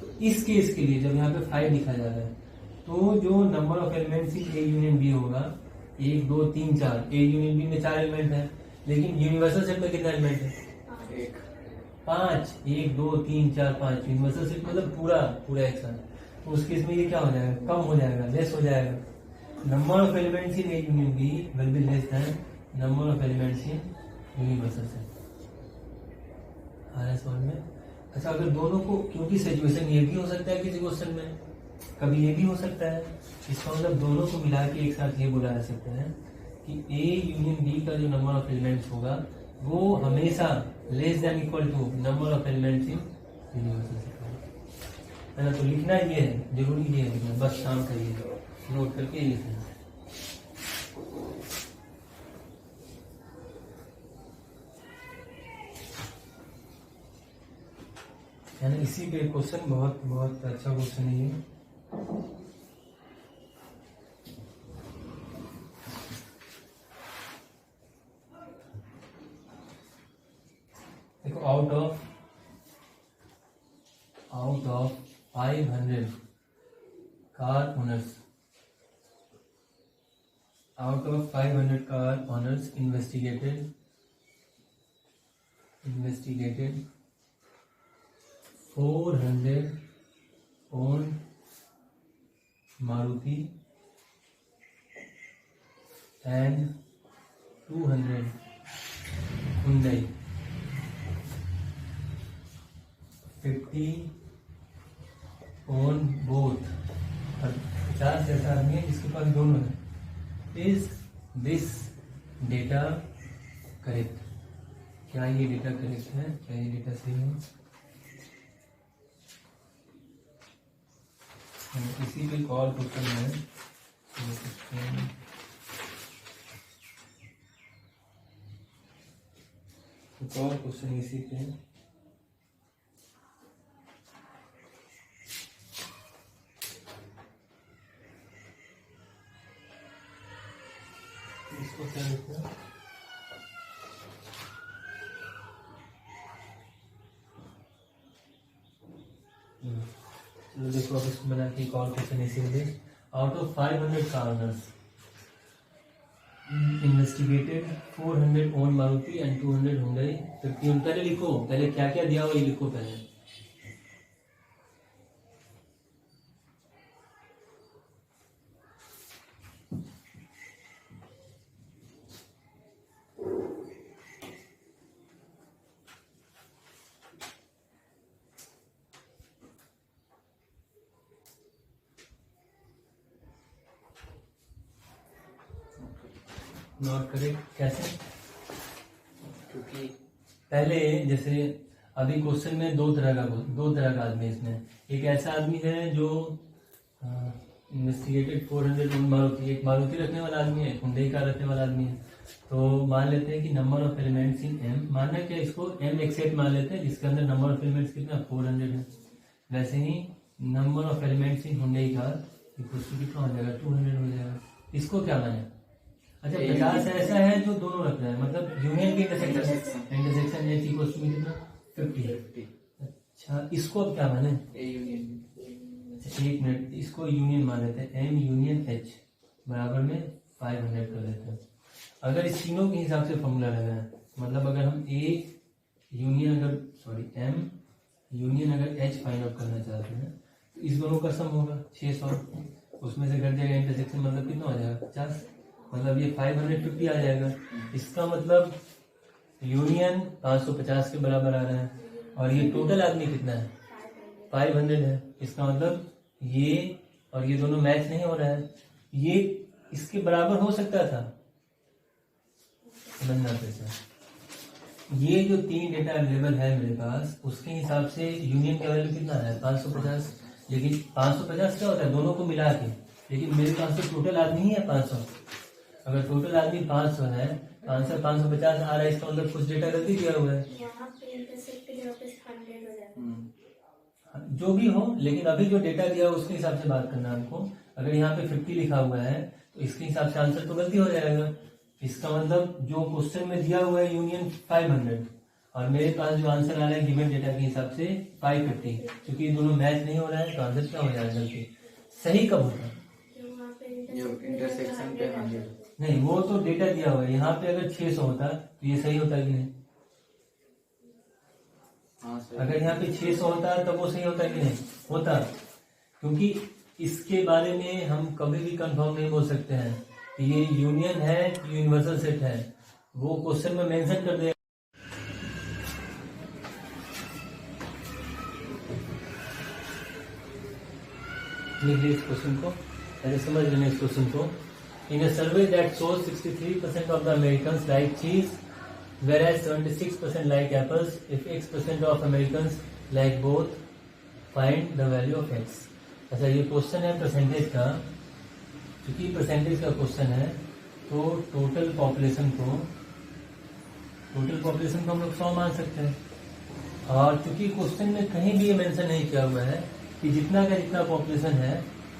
S1: तो इस केस के लिए जब यहाँ पे 5 लिखा जा रहा है तो जो number of elements in A union B होगा 1 2 3 4। ए यूनियन बी में 4 एलिमेंट है, लेकिन यूनिवर्सल सेट में कितना एलिमेंट है? 5। 1 2 3 4 5 यूनिवर्सल सेट मतलब पूरा एक साथ। तो उस केस में ये क्या हो जाएगा? कम हो जाएगा, लेस हो जाएगा। Number of elements in A union B will be less than number of elements in universal set. आ रहा है समझ में? अच्छा, अगर दोनों को, क्योंकि सिचुएशन ये भी हो सकता है किसी क्वेश्चन में, कभी ये भी हो सकता है, इसका मतलब दोनों को मिला के एक साथ ये बोला जा सकता है कि ए यूनियन बी का जो नंबर ऑफ एलिमेंट्स होगा वो हमेशा less than equal to number of elements in universal set है ना। तो लिखना ये है, जरूरी ये है लिखना, बस काम करिए, नोट करके लिखना। है ना, इसी पे क्वेश्चन बहुत बहुत अच्छा क्वेश्चन है ये। देखो, out of 500 car owners, out of 500 car owners investigated 400 owned Maruti and 200 Hyundai, 50 own both, 50 ऐसा आदमी है जिसके पास दोनों है। Is this data correct? क्या ये डेटा करेक्ट है? क्या ये डेटा सही है? इसी पे कॉल क्वेश्चन है, कॉल क्वेश्चन इसी पे। इसको क्या लिखना है? चलो देखो, अब इसको बना के कॉल क्वेश्चन इसीलिए। Out of 500 corners investigated 400 own Maruti and 200 Hyundai. तो पहले लिखो, पहले क्या क्या दिया हुआ ये लिखो पहले। नॉट करेक्ट कैसे? पहले जैसे अभी क्वेश्चन में दो तरह का आदमी है इसमें। एक ऐसा आदमी है जो इन्वेस्टिगेटेड 400 मारुति, एक मारुति रखने वाला आदमी है, हुंडई कार रखने वाला आदमी है। तो मान लेते हैं कि number of elements in M, मानना क्या इसको एम एक्सेट मान लेते हैं जिसके अंदर नंबर ऑफ एलिमेंट्स कितना 400 है। वैसे ही number of elements in Hyundai car कितना हो जाएगा 200 हो जाएगा। इसको क्या माने? अच्छा 50 ऐसा है जो दोनों रखना है, मतलब यूनियन के इंटरसेक्शन एच इक्वल टू कितना 50। अच्छा इसको अब क्या माने? अच्छा एक मिनट, इसको यूनियन मान लेते हैं, एम यूनियन एच बराबर में 500 कर लेते हैं। अगर इस तीनों के हिसाब से फॉर्मूला लगाए, मतलब अगर हम ए यूनियन एम यूनियन अगर एच फाइंड आउट करना चाहते हैं तो इस दोनों का सम होगा 600, उसमें से घट जाएगा इंटरसेक्शन, मतलब कितना हो जाएगा 50, मतलब ये 550 आ जाएगा। इसका मतलब यूनियन 550 के बराबर आ रहा है और ये टोटल आदमी कितना है 500 है। इसका मतलब ये और ये दोनों मैच नहीं हो रहा है, ये इसके बराबर हो सकता था। समझना कैसा, ये जो 3 डेटा अवेलेबल है मेरे पास उसके हिसाब से यूनियन का वैल्यू कितना है 550, लेकिन 550 क्या होता है दोनों को मिला के, लेकिन मेरे पास तो टोटल आदमी ही है 500। अगर टोटल आदमी 500 है तो आंसर 550 आ रहा है, इसका मतलब कुछ डेटा गलती दिया हुआ है। जो भी हो, लेकिन अभी जो डेटा दिया है उसके हिसाब से बात करना हमको। अगर यहाँ पे 50 लिखा हुआ है तो इसके हिसाब से आंसर तो गलती हो जाएगा। इसका मतलब जो क्वेश्चन में दिया हुआ है यूनियन 500 और मेरे पास जो आंसर आ रहा है गिवन डेटा के हिसाब से 550, क्योंकि ये दोनों मैच नहीं हो रहा है तो आंसर क्या हो जाएगा गलती। सही कब होगा?
S2: इंटरसेक्शन पे 100
S1: नहीं, वो तो डेटा दिया हुआ है। यहाँ पे अगर 600 होता तो ये सही होता कि नहीं? अगर यहाँ पे 600 होता तब वो सही होता कि नहीं होता, क्योंकि इसके बारे में हम कभी भी कंफर्म नहीं बोल सकते हैं कि ये यूनियन है यूनिवर्सल सेट है, वो क्वेश्चन में मेंशन कर देगा। लिखिए इस क्वेश्चन को, ऐसे समझ लेना इस क्वेश्चन को। In a survey that shows 63% of the Americans like cheese whereas 76% like apples, if X% of Americans like both, find the value of X। अच्छा ये क्वेश्चन है परसेंटेज का, क्योंकि परसेंटेज का क्वेश्चन है तो टोटल पॉपुलेशन को हम लोग 100 मान सकते हैं। और क्योंकि क्वेश्चन में कहीं भी ये मेंशन नहीं किया हुआ है कि जितना का जितना पॉपुलेशन है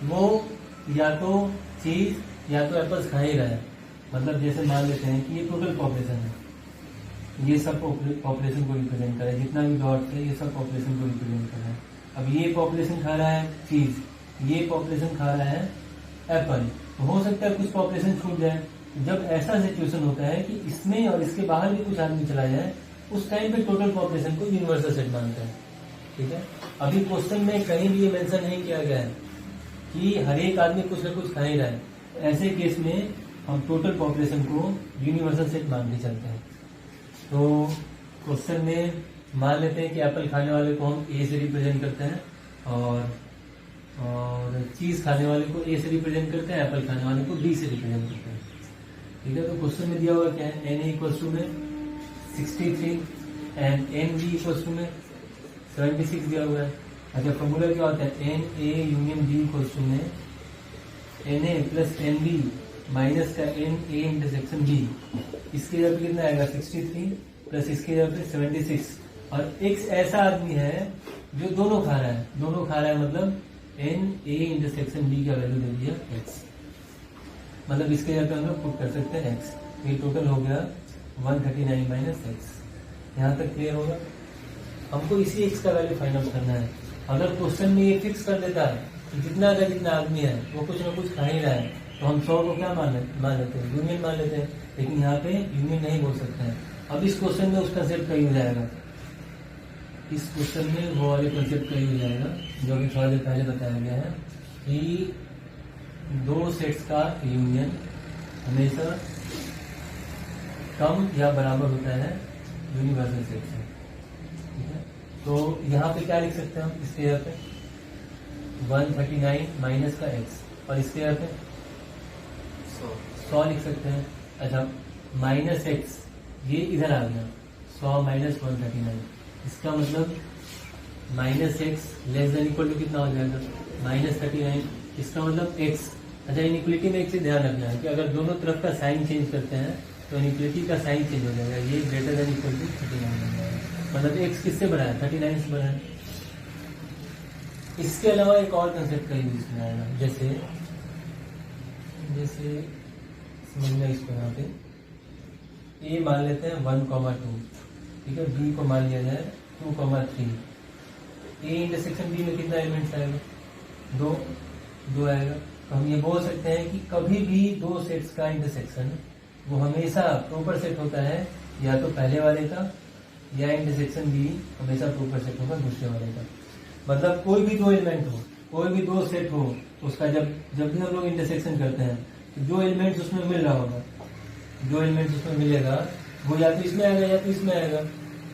S1: वो या तो चीज या तो एप्पल्स खा ही रहा है, मतलब जैसे मान लेते हैं कि ये टोटल पॉपुलेशन है, ये सब पॉपुलेशन को रिप्रेजेंट कर रहा है, जितना भी डॉट्स है ये सब पॉपुलेशन को रिप्रेजेंट कर रहा है। अब ये पॉपुलेशन खा रहा है चीज, ये पॉपुलेशन खा रहा है एप्पल, तो हो सकता है कुछ पॉपुलेशन छूट जाए। जब ऐसा सिचुएशन होता है कि इसमें और इसके बाहर भी कुछ आदमी चला जाए, उस टाइम पे टोटल पॉपुलेशन को यूनिवर्सल सेट मानते हैं। ठीक है, अभी क्वेश्चन में कहीं भी ये मेंशन नहीं किया गया है कि हर एक आदमी कुछ न कुछ खा ही रहा है। ऐसे केस में हम टोटल पॉपुलेशन को यूनिवर्सल सेट मान के चलते हैं। तो क्वेश्चन में मान लेते हैं कि एप्पल खाने वाले को हम ए से रिप्रेजेंट करते हैं और चीज खाने वाले को ए से रिप्रेजेंट करते हैं, एप्पल खाने वाले को बी से रिप्रेजेंट करते हैं। ठीक है, तो क्वेश्चन में दिया हुआ क्या है, एन ए इक्वल्स टू में 63 and n B equals to में 76 दिया हुआ है। अच्छा फॉर्मूला क्या होता है, n A union B equals to में n A plus n B minus का एन ए इंटरसेक्शन बी। इसके जगह पे कितना आएगा 63 प्लस इसके जगह पे 76। और एक्स ऐसा आदमी है जो दोनों खा रहा है, मतलब एन ए इंटरसेक्शन बी का वैल्यू दे दिया एक्स, मतलब इसके जगह पे हम लोग पुट कर सकते हैं एक्स। ये टोटल हो गया 139 माइनस एक्स। यहाँ तक क्लियर होगा? हमको इसी एक्स का वैल्यू फाइंड आउट करना है। अगर क्वेश्चन में ये फिक्स कर देता है कि जितना का जितना आदमी है वो कुछ ना कुछ खा ही रहा है, तो हम 100 को क्या मान लेते हैं, यूनियन मान लेते हैं। लेकिन यहाँ पे यूनियन नहीं बोल सकते हैं। अब इस क्वेश्चन में उसका सेट कहीं हो जाएगा, इस क्वेश्चन में वो वाले कंसेप्ट कहीं हो जाएगा जो कि थोड़ा देर पहले बताया गया है कि दो सेट्स का यूनियन हमेशा कम या बराबर होता है यूनिवर्सल सेट से। ठीक है, तो यहाँ पे क्या लिख सकते हैं हम, इसके यहाँ पे 139 माइनस का एक्स और इसके यहाँ पे 100 लिख सकते हैं। अच्छा माइनस एक्स ये इधर आ गया, 100 माइनस 139, इसका मतलब minus X less than equal to कितना हो जाएगा, -39, इसका मतलब एक्स। अच्छा, इनइक्वलिटी में एक चीज ध्यान रखना है कि अगर दोनों तरफ का साइन चेंज करते हैं तो इनइक्वलिटी का साइन चेंज हो जाएगा, ये ग्रेटर देन इक्वल टू 39 हो जाएगा, मतलब एक्स किससे बड़ा है, 39 से बड़ा है। इसके अलावा एक और कंसेप्ट का यूज इसमें आएगा, जैसे समझना इसको, यहाँ पे ए मान लेते हैं 1,2, ठीक है, बी को मान लिया जाए 2,3, ए इंटरसेक्शन बी में कितना एलिमेंट्स आएगा, दो आएगा। तो हम ये बोल सकते हैं कि कभी भी दो सेट्स का इंटरसेक्शन वो हमेशा प्रॉपर सेट होता है, या तो पहले वाले का, या इंटरसेक्शन भी हमेशा प्रॉपर सेट होगा दूसरे वाले का। मतलब कोई भी दो एलिमेंट हो, कोई भी दो सेट हो, उसका जब भी हम लोग इंटरसेक्शन करते हैं तो जो एलिमेंट्स उसमें मिल रहा होगा, जो एलिमेंट्स उसमें मिलेगा वो या तो इसमें आएगा या तो इसमें आएगा,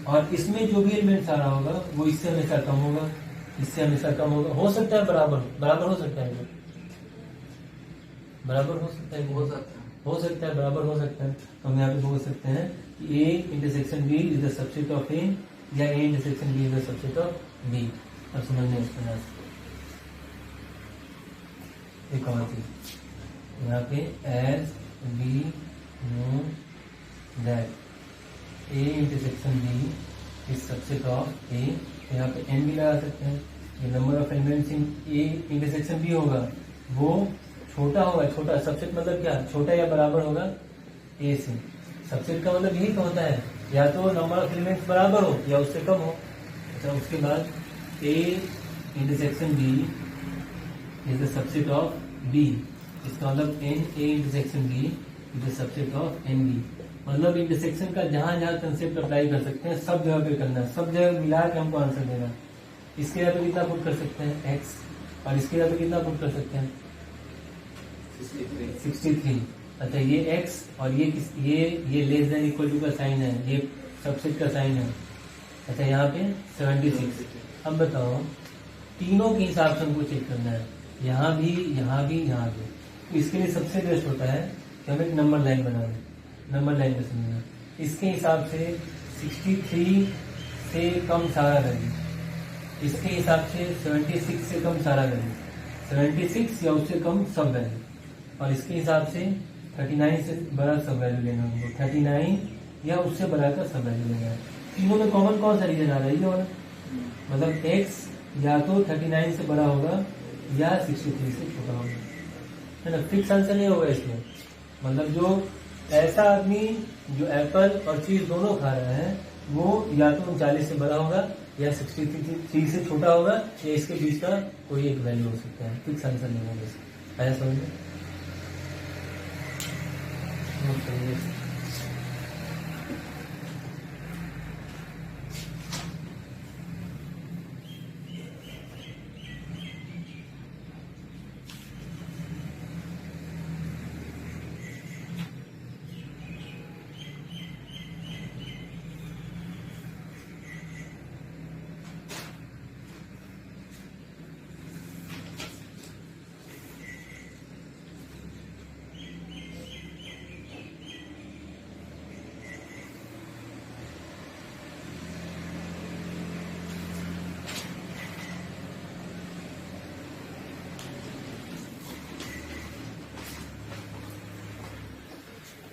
S1: और इसमें जो भी एलिमेंट्स आ रहा होगा वो इससे हमेशा कम होगा, इससे हमेशा कम होगा। हो सकता है बराबर हो सकता है, बराबर हो सकता है, बराबर हो सकता है। तो हम यहाँ पे बोल सकते हैं कि A intersection B is the subset of A, या A intersection B is the subset of B. अब समझने इस प्रकार एक और चीज यहाँ पे, as we know that A intersection B is subset of A, यहाँ पे एन भी लगा सकते हैं। ये number of elements in A intersection B होगा वो छोटा होगा, छोटा सबसेट मतलब क्या, छोटा या बराबर होगा ए से। सबसेट का मतलब यही तो होता है, या तो नंबर ऑफ एलिमेंट्स बराबर हो या उससे कम हो। अच्छा, उसके बाद A intersection B is the subset of B, इसका मतलब n A intersection B is the subset of n B. मतलब इंटरसेक्शन का जहां जहां कंसेप्ट अप्लाई कर सकते हैं सब जगह पे करना है, सब जगह मिला के हमको आंसर देना। इसके यहाँ पे कितना पुट कर सकते हैं, एक्स, और इसके यहाँ पे कितना पुट कर सकते हैं, 63। अच्छा, ये एक्स और ये लेस देन इक्वल टू का साइन है, ये सबसेट का साइन है। अच्छा, यहाँ पे 76। अब बताओ, तीनों के हिसाब से हमको चेक करना है, यहाँ भी, यहाँ भी, यहाँ भी। तो इसके लिए सबसे बेस्ट होता है कि हम एक नंबर लाइन बना लें, नंबर लाइन में समझना। इसके हिसाब से 63 से कम सारा वैल्यू, इसके हिसाब से 76 से कम सारा वैल्यू, 76 या उससे कम सब वैल्यू, और इसके हिसाब से 39 से बड़ा सब वैल्यू लेना होगा, 39 या उससे बड़ा का सब वैल्यू लेना है। तीनों में कॉमन कौन सा रीजन आ रहा है, ये वाला, मतलब एक्स या तो 39 से बड़ा होगा या 63 से छोटा होगा, है ना। फिक्स आंसर नहीं होगा इसमें, मतलब जो ऐसा आदमी जो एप्पल और चीज दोनों खा रहा है वो या तो 39 से बड़ा होगा या 63 से छोटा होगा, या इसके बीच का कोई एक वैल्यू हो सकता है। फिक्स आंसर नहीं होगा इसका, ऐसा समझ में।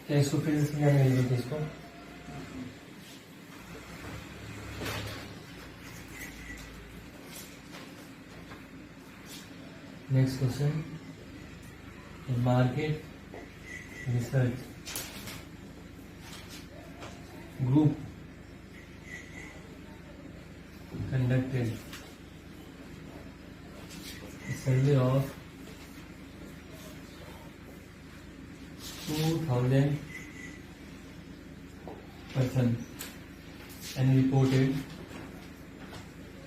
S1: क्या इसको फिर से समझाने की जरूरत है इसको? Next question, market research group conducted a survey of 2,000 persons and reported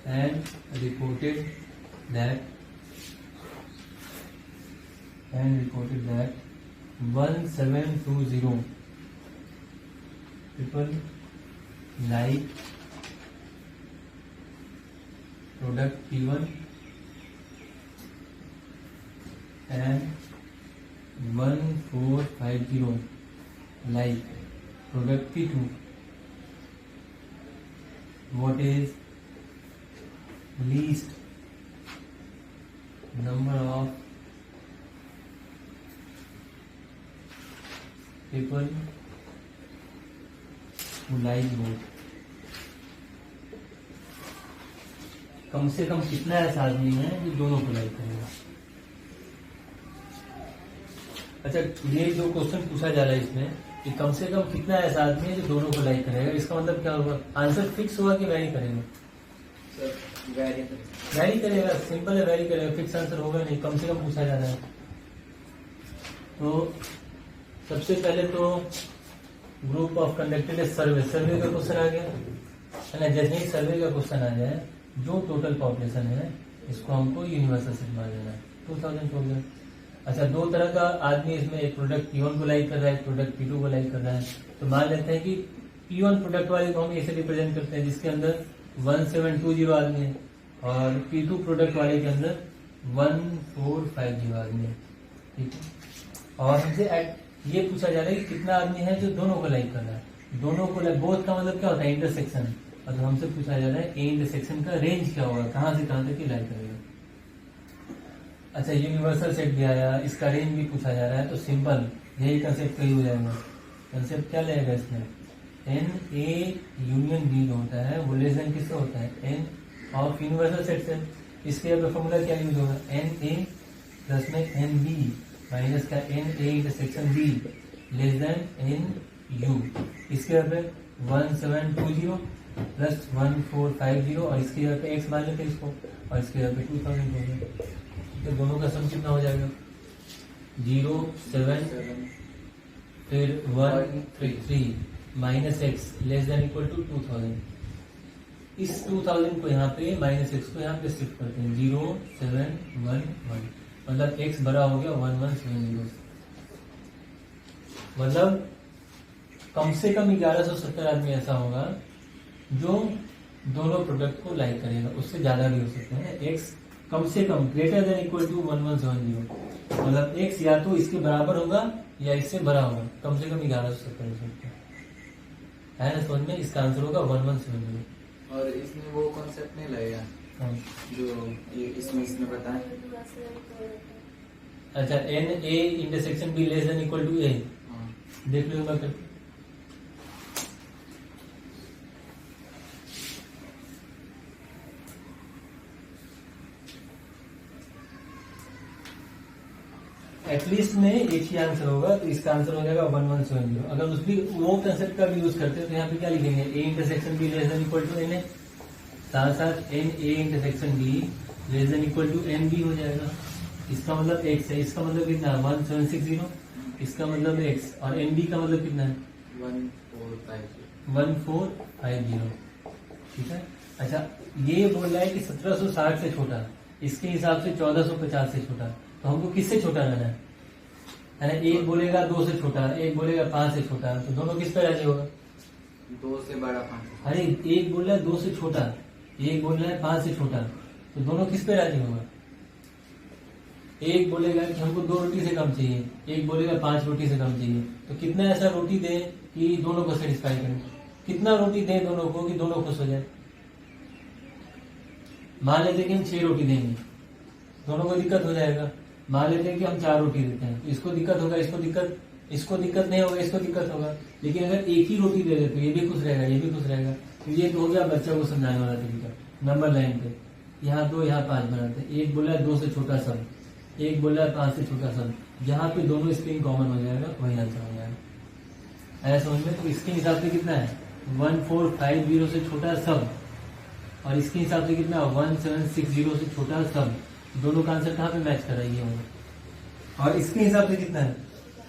S1: that 1720 people like product P1 and 1450 like product P2. what is least number of people who like both. कम से कम कितना ऐसा आदमी है जो दोनों को लाइक करेगा। अच्छा, ये जो क्वेश्चन पूछा जा रहा है इसमें कि कम से कम कितना ऐसा आदमी है जो दोनों को लाइक करेगा, इसका मतलब क्या होगा? आंसर फिक्स होगा कि वैरी करेगा? वैरी करेगा। सिंपल है, वैरी करेगा, फिक्स आंसर होगा नहीं, कम से कम पूछा जा रहा है। तो सबसे पहले तो ग्रुप ऑफ कंडक्टेड सर्वे, सर्वे का क्वेश्चन आ गया है ना। जैसे ही सर्वे का क्वेश्चन आ जाए, जो टोटल पॉपुलेशन है इसको हमको यूनिवर्सल सेट मान लेना है, 2000 हो गया। अच्छा, दो तरह का आदमी इसमें, एक प्रोडक्ट P1 को लाइक कर रहा है, एक प्रोडक्ट P2 को लाइक कर रहा है। तो मान लेते हैं कि P1 प्रोडक्ट वाले को हम ऐसे रिप्रेजेंट करते हैं जिसके अंदर 1720 आदमी है, और P2 प्रोडक्ट वाले के अंदर 1450 आदमी है। ठीक है, और हमसे ये पूछा जा रहा है कि कितना आदमी है जो दोनों को लाइक कर रहा है। दोनों को लाइक, बोथ का मतलब क्या होता है? इंटरसेक्शन। और तो हमसे पूछा जा रहा है ए इंटरसेक्शन का रेंज क्या होगा, कहां से कहां तक की लाइक करेगा। अच्छा, यूनिवर्सल सेट दिया है, इसका रेंज भी पूछा जा रहा है, तो सिंपल यही कंसेप्ट सही हो जाएगा। कंसेप्ट क्या लगेगा इसमें? एन ए यूनियन बी जो होता है वो लेस देन किससे होता है? एन ऑफ यूनिवर्सल सेट से। इसके अब फॉर्मूला क्या यूज होगा? एन ए प्लस में एन बी माइनस का n A intersection B less than n U. इसके अब 1720 प्लस 1450, और इसके यहाँ पे एक्स मान लेते हैं इसको, और इसके यहाँ पे 2000 हो गया। तो दोनों का सम कितना हो जाएगा? 0 7 फिर 1 3 minus X less than equal to 2000। इस 2000 को यहाँ पे माइनस एक्स को यहाँ पे शिफ्ट करते हैं, 0 7 1 1, मतलब एक्स बड़ा हो गया 1170। मतलब कम से कम 1170 आदमी ऐसा होगा जो दोनों प्रोडक्ट को लाइक करेगा। उससे ज्यादा भी हो सकते हैं। एक्स कम से कम ग्रेटर देन इक्वल टू 1170, मतलब एक्स या तो इसके बराबर होगा या इससे बड़ा होगा। कम से कम 1170 हो सकता है ना, समझ में? इसका आंसर होगा 1170।
S2: और इसमें वो कॉन्सेप्ट नहीं लगेगा जो ये इसमें बताया।
S1: अच्छा, n A intersection B less than equal to A, देख लो मैं करके। एटलीस्ट में एक ही आंसर होगा, तो इसका आंसर हो जाएगा 1170। अगर उस भी वो कंसेप्ट का भी यूज करते हैं तो यहाँ पे क्या लिखेंगे? A intersection B less than equal to n A, साथ साथ n A intersection B less than equal to n B हो जाएगा। इसका मतलब एक्स है, इसका मतलब कितना है? 1760, इसका मतलब एक्स, और एन बी का मतलब कितना है? 1450। ठीक है। अच्छा, ये बोल रहा है कि 1760 से छोटा, इसके हिसाब से 1450 से छोटा, तो हमको किससे छोटा रहना है ना? एक बोलेगा 2 से छोटा, एक बोलेगा 5 से छोटा, तो दोनों किस पे राजी होगा?
S2: 2 से बड़ा 5।
S1: अरे एक बोल रहा है 2 से छोटा, एक बोल रहा है 5 से छोटा, तो दोनों किस पे राजी होगा? एक बोलेगा कि हमको 2 रोटी से कम चाहिए, एक बोलेगा 5 रोटी से कम चाहिए, तो कितना ऐसा रोटी दे कि दोनों को सेटिस्फाई करें? कितना रोटी दे दोनों को कि दोनों खुश हो जाए? मान लेते कि हम 6 रोटी देंगे, दोनों को दिक्कत हो जाएगा। मान लेते हैं कि हम 4 रोटी देते हैं, तो इसको दिक्कत होगा, इसको दिक्कत नहीं होगा, इसको दिक्कत होगा। लेकिन अगर एक ही रोटी दे दे तो ये भी खुश रहेगा, ये भी खुश रहेगा। तो ये तो हो गया बच्चा को समझाने वाला तरीका। नंबर लाइन पे यहाँ 2 यहाँ 5 बनाते हैं। एक बोला है 2 से छोटा सब, एक बोला है 5 से छोटा सब, जहाँ पे दोनों स्क्रीन कॉमन हो जाएगा वही आंसर हो जाएगा। ऐसा समझ में? तो इसके हिसाब से कितना है? 1450 से छोटा सब, और इसके हिसाब से कितना? 1760 से छोटा सब। दोनों का आंसर कहाँ पे मैच कर रहा है? ये होगा। और इसके हिसाब से कितना है?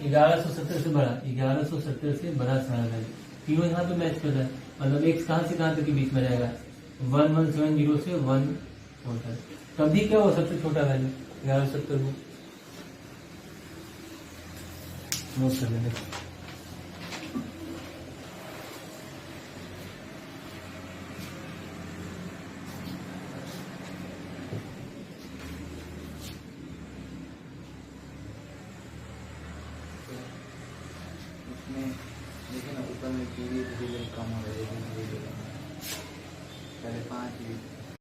S1: 1170 से बड़ा, 1170 से बड़ा सारा वैल्यू, तीनों यहाँ पे मैच कर रहा है। मतलब एक्स कहाँ से कहाँ तक के बीच में रहेगा? 1170 से 145। तभी क्या हो सबसे छोटा वैल्यू? 1170 को नोट कर लेंगे।
S2: देखिए ना ऊपर में पीवी कम हो रहा है। पहले 5 भी